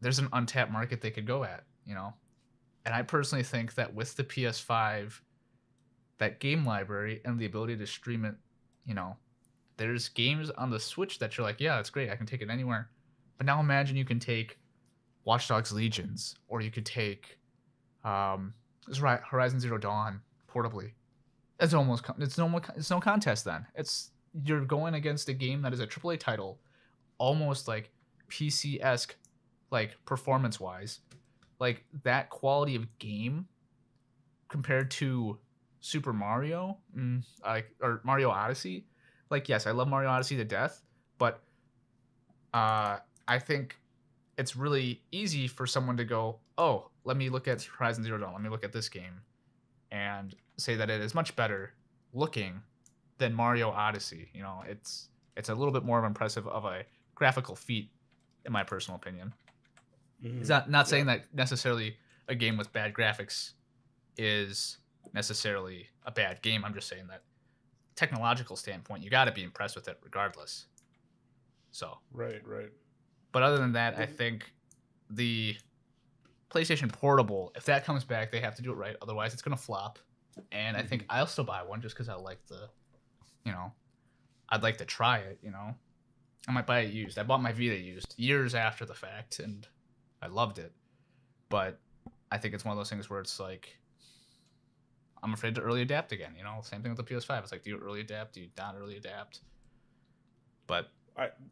Speaker 1: an untapped market they could go at, And I personally think that with the PS5, that game library and the ability to stream it, there's games on the Switch that you're like, yeah, that's great. I can take it anywhere. But now imagine you can take Watch Dogs Legions, or you could take Horizon Zero Dawn portably. It's no contest then. You're going against a game that is a AAA title, almost like PC-esque, like performance-wise, like that quality of game compared to Super Mario, or Mario Odyssey. Like, yes, I love Mario Odyssey to death, but I think it's really easy for someone to go, oh, let me look at Horizon Zero Dawn. Let me look at this game and say that it is much better looking than Mario Odyssey. It's a little bit more impressive of a graphical feat, in my personal opinion. It's not saying that necessarily a game with bad graphics is necessarily a bad game. I'm just saying that technological standpoint, you got to be impressed with it regardless. So
Speaker 2: right.
Speaker 1: But other than that, I think the PlayStation Portable, if that comes back, they have to do it right. Otherwise, it's gonna flop. And I think I'll still buy one just because I like I'd like to try it. I might buy it used. I bought my Vita used years after the fact, and I loved it. But I think it's one of those things where it's like, I'm afraid to early adapt again. Same thing with the PS5. It's like, do you early adapt? Do you not early adapt? But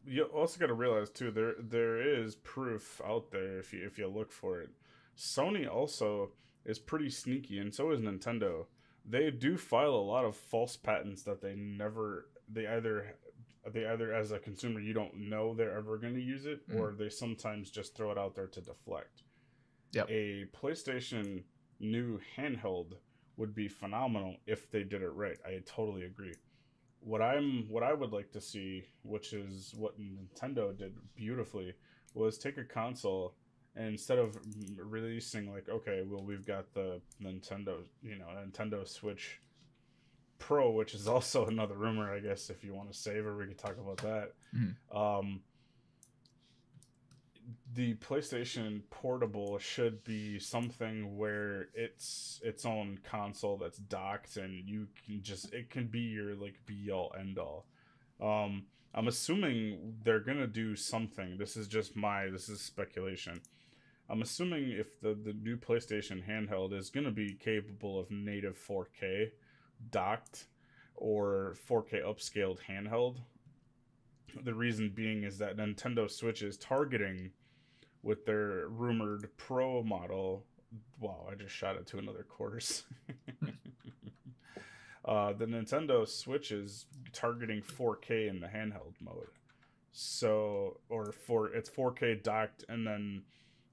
Speaker 2: you also got to realize too, there is proof out there if you look for it. Sony also is pretty sneaky, and so is Nintendo. They do file a lot of false patents that they either as a consumer you don't know they're ever going to use it, or they sometimes just throw it out there to deflect.
Speaker 1: Yep.
Speaker 2: A PlayStation new handheld would be phenomenal if they did it right. I totally agree. What I would like to see, which is what Nintendo did beautifully, was take a console and instead of releasing like, okay, well, we've got the Nintendo Switch Pro, which is also another rumor, I guess, if you want to save it, we could talk about that. The PlayStation Portable should be something where it's its own console that's docked, and it can be your like be all end all. I'm assuming they're gonna do something. This is speculation. I'm assuming if the new PlayStation handheld is gonna be capable of native 4K docked or 4K upscaled handheld. The reason being is that Nintendo Switch is targeting with their rumored Pro model. Wow, I just shot it to another course. The Nintendo Switch is targeting 4K in the handheld mode. So, it's 4K docked and then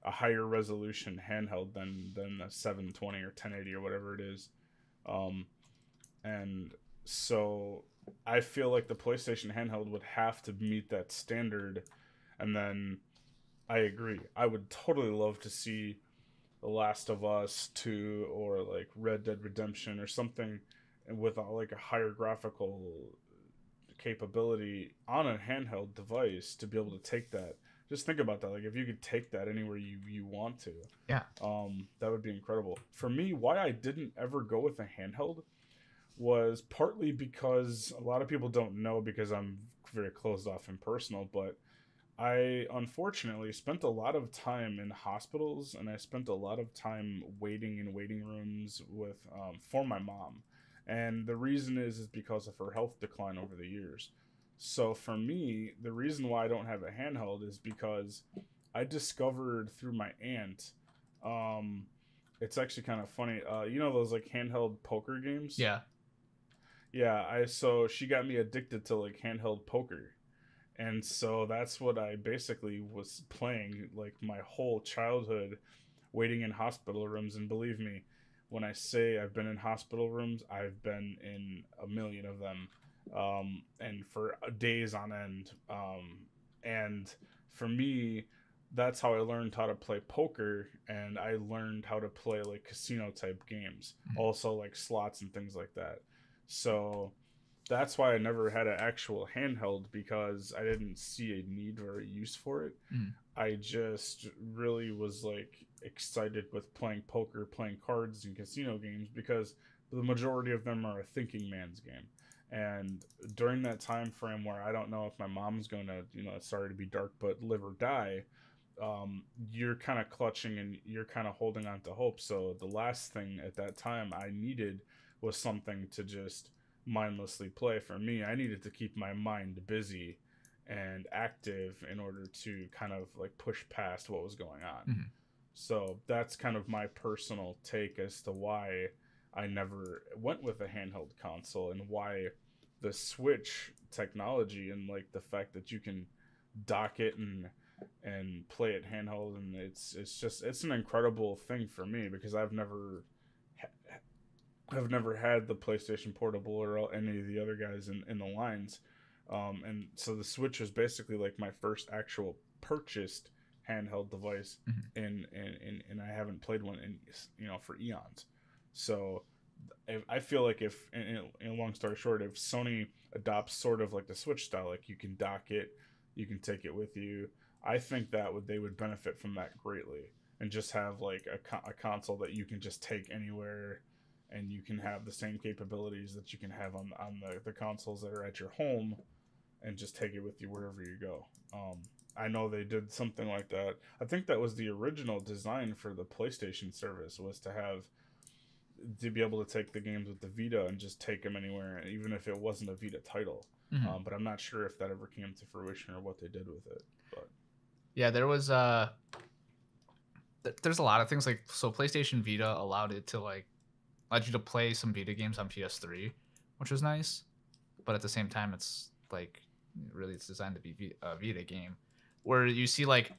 Speaker 2: a higher resolution handheld than the 720 or 1080 or whatever it is. Um, and so I feel like the PlayStation handheld would have to meet that standard. And then I agree. I would totally love to see The Last of Us 2 or like Red Dead Redemption or something with like a higher graphical capability on a handheld device to be able to take that. Just think about that. Like if you could take that anywhere you want to,
Speaker 1: Yeah.
Speaker 2: that would be incredible. For me, why I didn't ever go with a handheld was partly because a lot of people don't know because I'm very closed off and personal, but I unfortunately spent a lot of time in hospitals and I spent a lot of time waiting in waiting rooms with for my mom. And the reason is because of her health decline over the years. So for me, the reason why I don't have a handheld is because I discovered through my aunt. Um, it's actually kind of funny. You know those like handheld poker games?
Speaker 1: Yeah.
Speaker 2: Yeah, so she got me addicted to like handheld poker. And so that's what I basically was playing like my whole childhood, waiting in hospital rooms. And believe me, when I say I've been in hospital rooms, I've been in a million of them, and for days on end. And for me, that's how I learned how to play poker, and I learned how to play like casino type games, also like slots and things like that. So that's why I never had an actual handheld because I didn't see a need or a use for it.
Speaker 1: Mm.
Speaker 2: I just really was like excited with playing poker, playing cards, and casino games because the majority of them are a thinking man's game. And during that time frame where I don't know if my mom's going to, it's sorry to be dark, but live or die, you're kind of clutching and you're kind of holding on to hope. So the last thing at that time I needed was something to just mindlessly play. For me, I needed to keep my mind busy and active in order to kind of like push past what was going on.
Speaker 1: Mm-hmm.
Speaker 2: So that's kind of my personal take as to why I never went with a handheld console and why the Switch technology and like the fact that you can dock it and play it handheld, and it's an incredible thing for me because I've never had the PlayStation Portable or any of the other guys in the lines. And so the Switch was basically like my first actual purchased handheld device,
Speaker 1: Mm-hmm.
Speaker 2: and I haven't played one in for eons. So I feel like if, in a long story short, if Sony adopts sort of like the Switch style, like you can dock it, you can take it with you, I think they would benefit from that greatly, and just have like a console that you can just take anywhere, and you can have the same capabilities that you can have on the consoles that are at your home, and just take it with you wherever you go. I know they did something like that. I think that was the original design for the PlayStation service, was to be able to take the games with the Vita and just take them anywhere, even if it wasn't a Vita title.
Speaker 1: Mm-hmm.
Speaker 2: But I'm not sure if that ever came to fruition or what they did with it. But
Speaker 1: yeah, there's a lot of things like, so PlayStation Vita allowed you to play some Vita games on PS3, which was nice, but at the same time, it's like really it's designed to be a Vita game, where you see like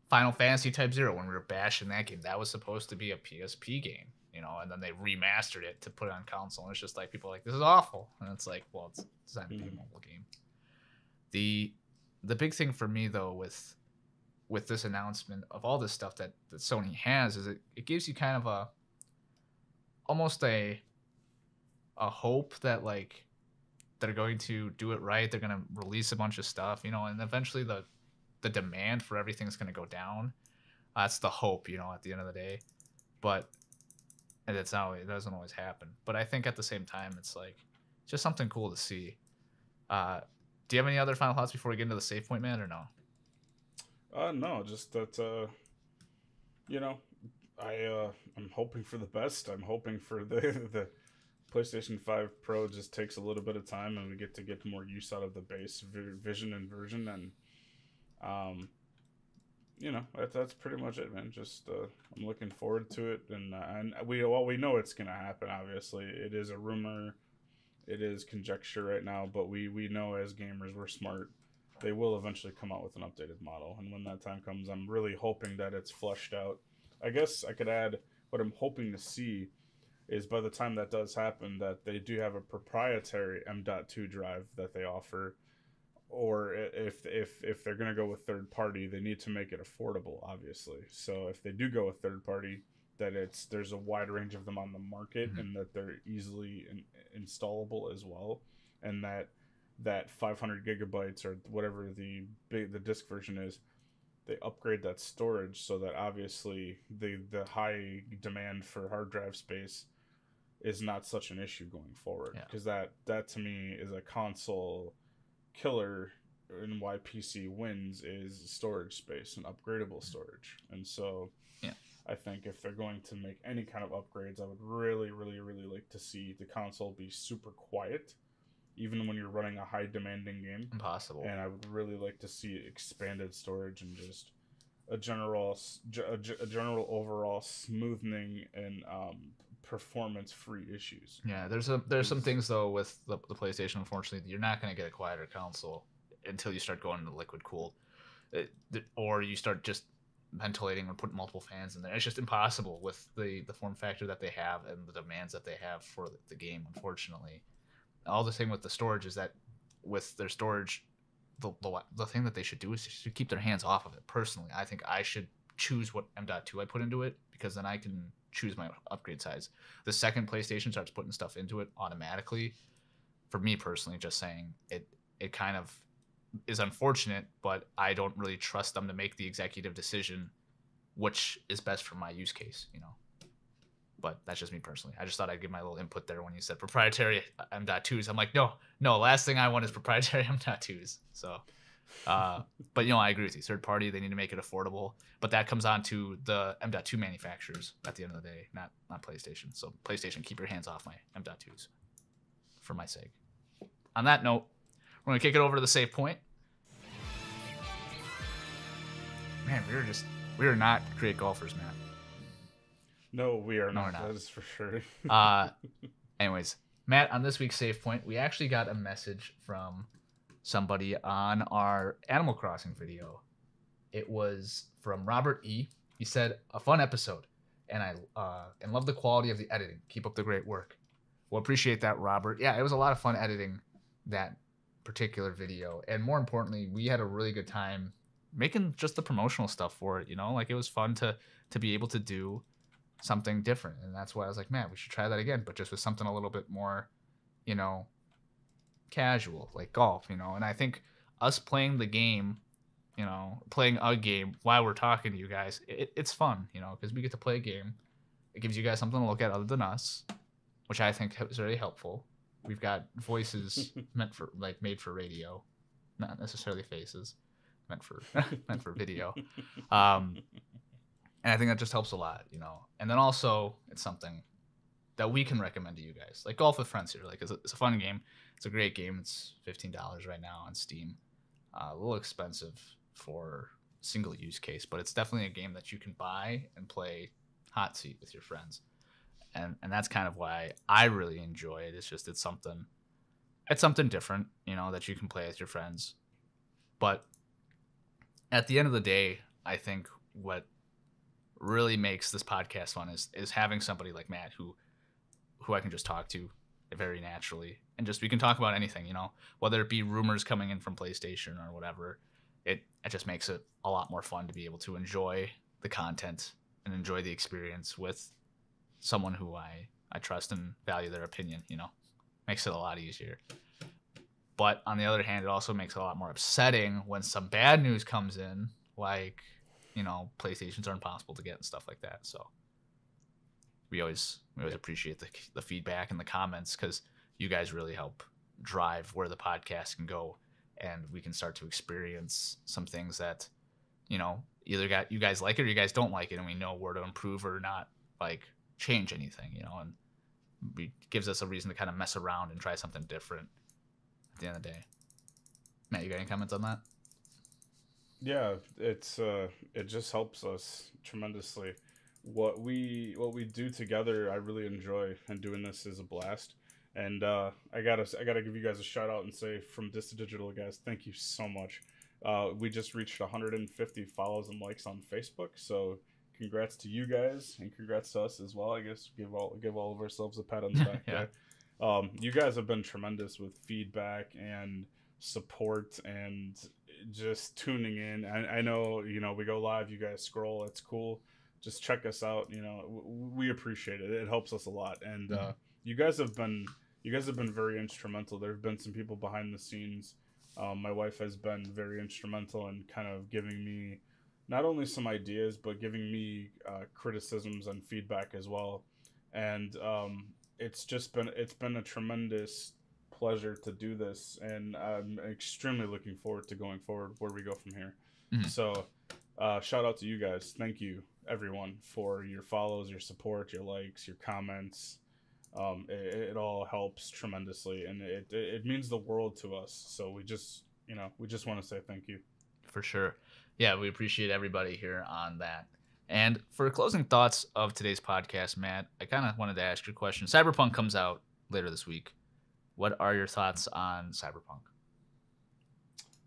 Speaker 1: Final Fantasy Type Zero, when we were bashing that game, that was supposed to be a PSP game, and then they remastered it to put it on console, and it's just like people are like, this is awful, and it's like, well, it's designed to be a mobile game. The big thing for me though with this announcement of all this stuff that Sony has is it gives you kind of almost a hope that like they're going to do it right. They're going to release a bunch of stuff, and eventually the demand for everything is going to go down. That's the hope, at the end of the day. But and it doesn't always happen. But I think at the same time, it's like just something cool to see. Do you have any other final thoughts before we get into the save point, man, or no?
Speaker 2: No, just that I'm hoping for the best. I'm hoping for the PlayStation 5 Pro just takes a little bit of time, and we get more use out of the base vision and version, and that's pretty much it, man. Just I'm looking forward to it, and we know it's gonna happen. Obviously, it is a rumor, it is conjecture right now, but we know as gamers we're smart. They will eventually come out with an updated model, and when that time comes, I'm really hoping that it's flushed out. I guess I could add what I'm hoping to see is by the time that does happen, that they do have a proprietary M.2 drive that they offer, or if they're going to go with third party, they need to make it affordable, obviously. So if they do go with third party, that there's a wide range of them on the market,
Speaker 1: Mhm.
Speaker 2: and that they're easily installable as well, and that 500 gigabytes or whatever the disk version is, they upgrade that storage so that obviously the high demand for hard drive space is not such an issue going forward,
Speaker 1: Yeah.
Speaker 2: because that to me is a console killer, and why PC wins is storage space and upgradable storage. And so
Speaker 1: Yeah.
Speaker 2: I think if they're going to make any kind of upgrades, I would really, really, really like to see the console be super quiet, even when you're running a high demanding game.
Speaker 1: Impossible.
Speaker 2: And I would really like to see expanded storage and just a general overall smoothing and performance free issues.
Speaker 1: Yeah, there's some things though with the PlayStation. Unfortunately, you're not going to get a quieter console until you start going to liquid cooled, or you start just ventilating or putting multiple fans in there. It's just impossible with the form factor that they have and the demands that they have for the game. Unfortunately, all the same with the storage is that with their storage, the thing that they should do is to keep their hands off of it. Personally, I think I should choose what M.2 I put into it, because then I can choose my upgrade size. The second PlayStation starts putting stuff into it automatically, for me personally, just saying it kind of is unfortunate, but I don't really trust them to make the executive decision which is best for my use case, But that's just me personally. I just thought I'd give my little input there when you said proprietary M.2s. I'm like, no, last thing I want is proprietary M.2s. So, but I agree with you. Third party, they need to make it affordable. But that comes on to the M.2 manufacturers at the end of the day, not PlayStation. So PlayStation, keep your hands off my M.2s for my sake. On that note, we're going to kick it over to the save point. Man, we are not great golfers, man.
Speaker 2: No, we are
Speaker 1: No,
Speaker 2: not.
Speaker 1: we're not.
Speaker 2: That is for sure.
Speaker 1: Anyways, Matt, on this week's save point, we actually got a message from somebody on our Animal Crossing video. It was from Robert E. He said, "A fun episode, and I love the quality of the editing. Keep up the great work." Well, appreciate that, Robert. Yeah, it was a lot of fun editing that particular video, and more importantly, we had a really good time making just the promotional stuff for it. Like it was fun to be able to do something different, and that's why I was like, man, we should try that again, but just with something a little bit more casual, like golf. And I think us playing the game, playing a game while we're talking to you guys, it's fun, because we get to play a game. It gives you guys something to look at other than us, which I think is very helpful. We've got voices made for radio, not necessarily faces meant for video. And I think that just helps a lot, And then also, it's something that we can recommend to you guys, like Golf with Friends here. Like, it's a fun game. It's a great game. It's $15 right now on Steam. A little expensive for single use case, but it's definitely a game that you can buy and play hot seat with your friends. And that's kind of why I really enjoy it. It's something different, that you can play with your friends. But at the end of the day, I think what really makes this podcast fun is having somebody like Matt who I can just talk to very naturally, and just we can talk about anything, whether it be rumors coming in from PlayStation or whatever. It just makes it a lot more fun to be able to enjoy the content and enjoy the experience with someone who I trust and value their opinion. Makes it a lot easier. But on the other hand, it also makes it a lot more upsetting when some bad news comes in, like PlayStations are impossible to get and stuff like that. So we always appreciate the feedback and the comments, because you guys really help drive where the podcast can go, and we can start to experience some things that either you guys like it or you guys don't like it, and we know where to improve or not change anything, and it gives us a reason to kind of mess around and try something different at the end of the day. Matt, you got any comments on that?
Speaker 2: Yeah, it just helps us tremendously. What we do together, I really enjoy, and doing this is a blast. And I gotta give you guys a shout out and say from Dis Digital guys, thank you so much. We just reached 150 follows and likes on Facebook, so congrats to you guys and congrats to us as well. I guess give all of ourselves a pat on the back
Speaker 1: Yeah.
Speaker 2: there. You guys have been tremendous with feedback and support and just tuning in. I know, we go live, you guys scroll, it's cool. Just check us out. We appreciate it. It helps us a lot. And
Speaker 1: Mhm.
Speaker 2: you guys have been you guys have been very instrumental. There have been some people behind the scenes. My wife has been very instrumental in kind of giving me not only some ideas but giving me criticisms and feedback as well. And it's been a tremendous pleasure to do this, and I'm extremely looking forward to going forward where we go from here.
Speaker 1: Mhm.
Speaker 2: So, shout out to you guys. Thank you, everyone, for your follows, your support, your likes, your comments. It all helps tremendously, and it means the world to us. So we just want to say thank you.
Speaker 1: For sure. Yeah, we appreciate everybody here on that. And for closing thoughts of today's podcast, Matt, I kind of wanted to ask you a question. Cyberpunk comes out later this week. What are your thoughts on Cyberpunk?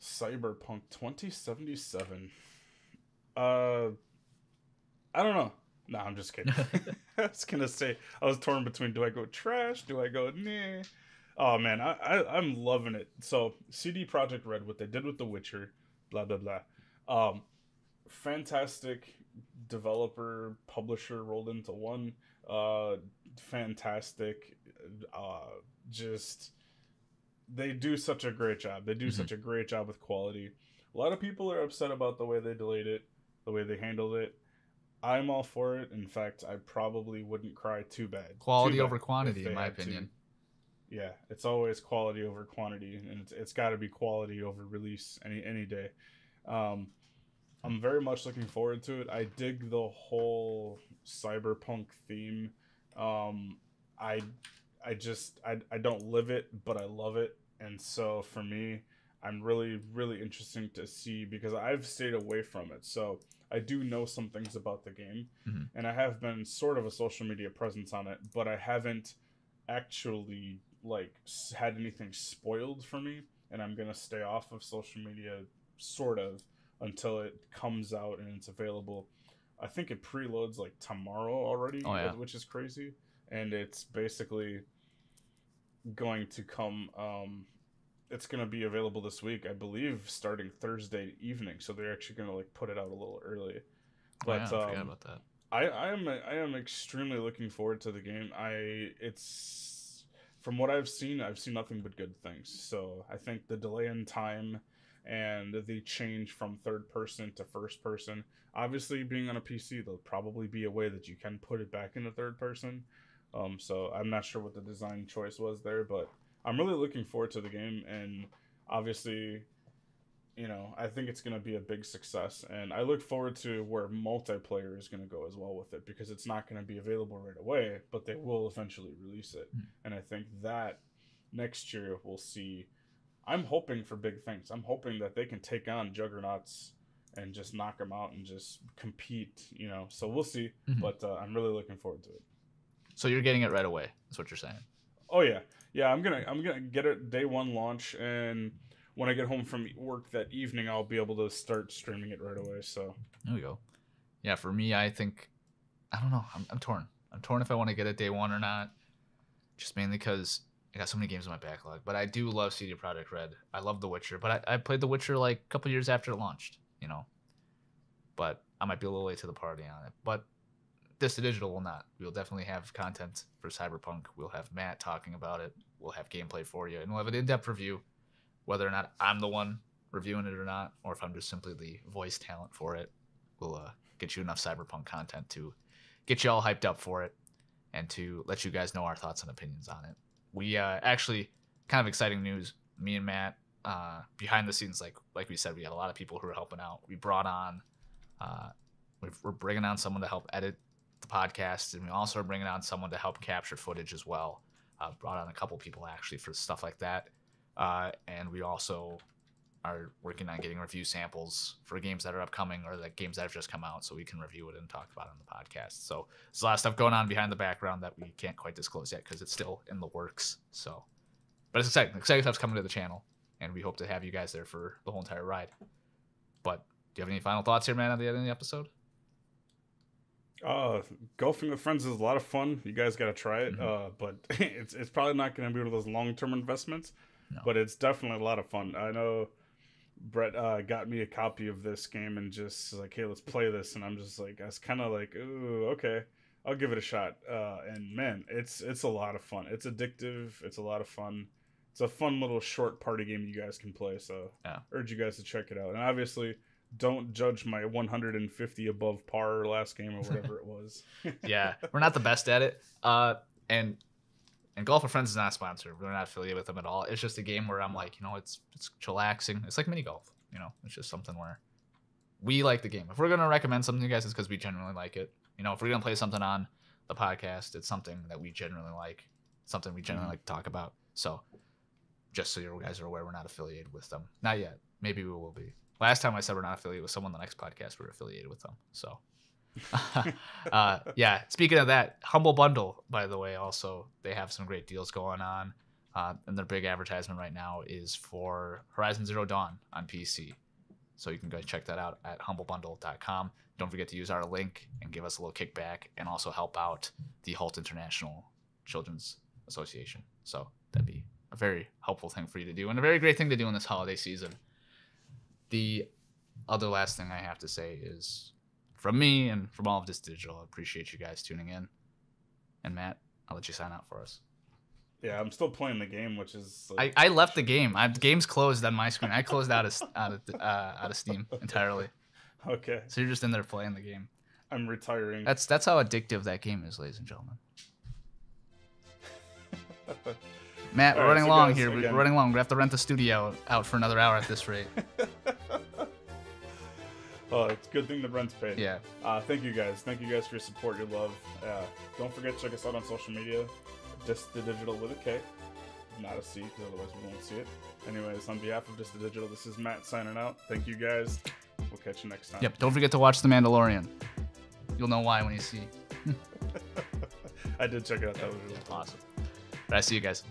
Speaker 2: Cyberpunk 2077. Uh, I don't know. No, I'm just kidding. I was gonna say I was torn between do I go trash, do I go nah. Oh man, I'm loving it. So CD Project Red, what they did with The Witcher, blah blah blah. Fantastic developer publisher rolled into one. Uh, Fantastic. Uh, just they do such a great job. They do
Speaker 1: Mhm.
Speaker 2: such a great job with quality. A lot of people are upset about the way they delayed it, the way they handled it. I'm all for it. In fact, I probably wouldn't cry too
Speaker 1: Quality over
Speaker 2: bad if
Speaker 1: quantity, in
Speaker 2: they
Speaker 1: my
Speaker 2: had to.
Speaker 1: opinion.
Speaker 2: Yeah, it's always quality over quantity, and it's got to be quality over release any day. Um, I'm very much looking forward to it. I dig the whole cyberpunk theme. Um, I I don't live it, but I love it, and so for me, I'm really interesting to see because I've stayed away from it. So I do know some things about the game,
Speaker 1: Mhm.
Speaker 2: and I have been sort of a social media presence on it, but I haven't actually like had anything spoiled for me, and I'm gonna stay off of social media sort of until it comes out and it's available. I think it preloads like tomorrow
Speaker 1: Oh
Speaker 2: already,
Speaker 1: yeah.
Speaker 2: which is crazy, and it's basically going to come. It's going to be available this week, I believe, starting Thursday evening. So they're actually going to like put it out a little early.
Speaker 1: Oh yeah,
Speaker 2: But
Speaker 1: I forgot about that.
Speaker 2: I am extremely looking forward to the game. It's from what I've seen nothing but good things. So I think the delay in time and the change from third person to first person. Obviously, being on a PC, there'll probably be a way that you can put it back into third person. So I'm not sure what the design choice was there, but I'm really looking forward to the game, and obviously, I think it's going to be a big success, and I look forward to where multiplayer is going to go as well with it because it's not going to be available right away, but they will eventually release it,
Speaker 1: Mhm.
Speaker 2: and I think that next year we'll see. I'm hoping for big things. I'm hoping that they can take on juggernauts and just knock them out and just compete. So we'll see,
Speaker 1: Mhm.
Speaker 2: but I'm really looking forward to it.
Speaker 1: So you're getting it right away. That's what you're saying.
Speaker 2: Oh yeah, yeah. I'm gonna get it day one launch, and when I get home from work that evening, I'll be able to start streaming it right away. So
Speaker 1: There we go. Yeah, for me, I think I don't know. I'm torn. I'm torn if I want to get it day one or not. Just mainly because I got so many games in my backlog. But I do love CD Projekt Red. I love The Witcher, but I played The Witcher like a couple years after it launched. But I might be a little late to the party on it. But this digital will not. We'll definitely have content for Cyberpunk. We'll have Matt talking about it. We'll have gameplay for you, and we'll have an in-depth review, whether or not I'm the one reviewing it or not, or if I'm just simply the voice talent for it. We'll get you enough Cyberpunk content to get you all hyped up for it and to let you guys know our thoughts and opinions on it. We actually kind of exciting news. Me and Matt behind the scenes, like we said, we had a lot of people who were helping out. We brought on, uh, we're bringing on someone to help edit the podcast, and we also are bringing on someone to help capture footage as well. Brought on a couple people actually for stuff like that, and we also are working on getting review samples for games that are upcoming or like games that have just come out, so we can review it and talk about it on the podcast. So there's a lot of stuff going on behind the background that we can't quite disclose yet because it's still in the works. So, but it's exciting stuff's coming to the channel, and we hope to have you guys there for the whole entire ride. But do you have any final thoughts here, man, at the end of the episode?
Speaker 2: Golfing with friends is a lot of fun. You guys got to try it. But it's probably not going to be one of those long-term investments, but it's definitely a lot of fun. I know Brett got me a copy of this game and just like, hey, let's play this. And I'm just like, I was kind of like, ooh, okay, I'll give it a shot. And man, it's a lot of fun. It's addictive. It's a lot of fun. It's a fun little short party game you guys can play. So urge you guys to check it out. And obviously, don't judge my 150 above par last game or whatever it was.
Speaker 1: Yeah, we're not the best at it. And Golf with Friends is not sponsored. We're not affiliated with them at all. It's just a game where I'm like, it's chillaxing. It's like mini golf. It's just something where we like the game. If we're gonna recommend something to you guys, it's because we genuinely like it. If we're gonna play something on the podcast, it's something that we genuinely like, something we genuinely like to talk about. So, just so you guys are aware, we're not affiliated with them. Not yet. Maybe we will be. Last time I said we're not affiliated with someone, the next podcast we're affiliated with them. So, yeah. Speaking of that, Humble Bundle, by the way, also they have some great deals going on, and their big advertisement right now is for Horizon Zero Dawn on PC. So you can go check that out at humblebundle.com. Don't forget to use our link and give us a little kickback, and also help out the Halt International Children's Association. So that'd be a very helpful thing for you to do, and a very great thing to do in this holiday season. The other last thing I have to say is, from me and from all of This Digital, I appreciate you guys tuning in. And Matt, I'll let you sign out for us.
Speaker 2: Yeah, I'm still playing the game, which is.
Speaker 1: Like, I left the game. The game's closed on my screen. I closed out of Steam entirely.
Speaker 2: Okay.
Speaker 1: So you're just in there playing the game.
Speaker 2: I'm retiring.
Speaker 1: That's how addictive that game is, ladies and gentlemen. Matt, we're running long here. We're running long. We have to rent the studio out for another hour at this rate.
Speaker 2: Oh, it's a good thing the rent's paid.
Speaker 1: Yeah.
Speaker 2: Thank you guys. Thank you guys for your support, your love. Don't forget to check us out on social media. Just the Digital with a K, not a C, because otherwise we won't see it. Anyways, on behalf of Just the Digital, this is Matt signing out. Thank you guys. We'll catch you next time.
Speaker 1: Yep. Don't forget to watch The Mandalorian. You'll know why when you see.
Speaker 2: I did check it out. That was really
Speaker 1: awesome. But I see you guys.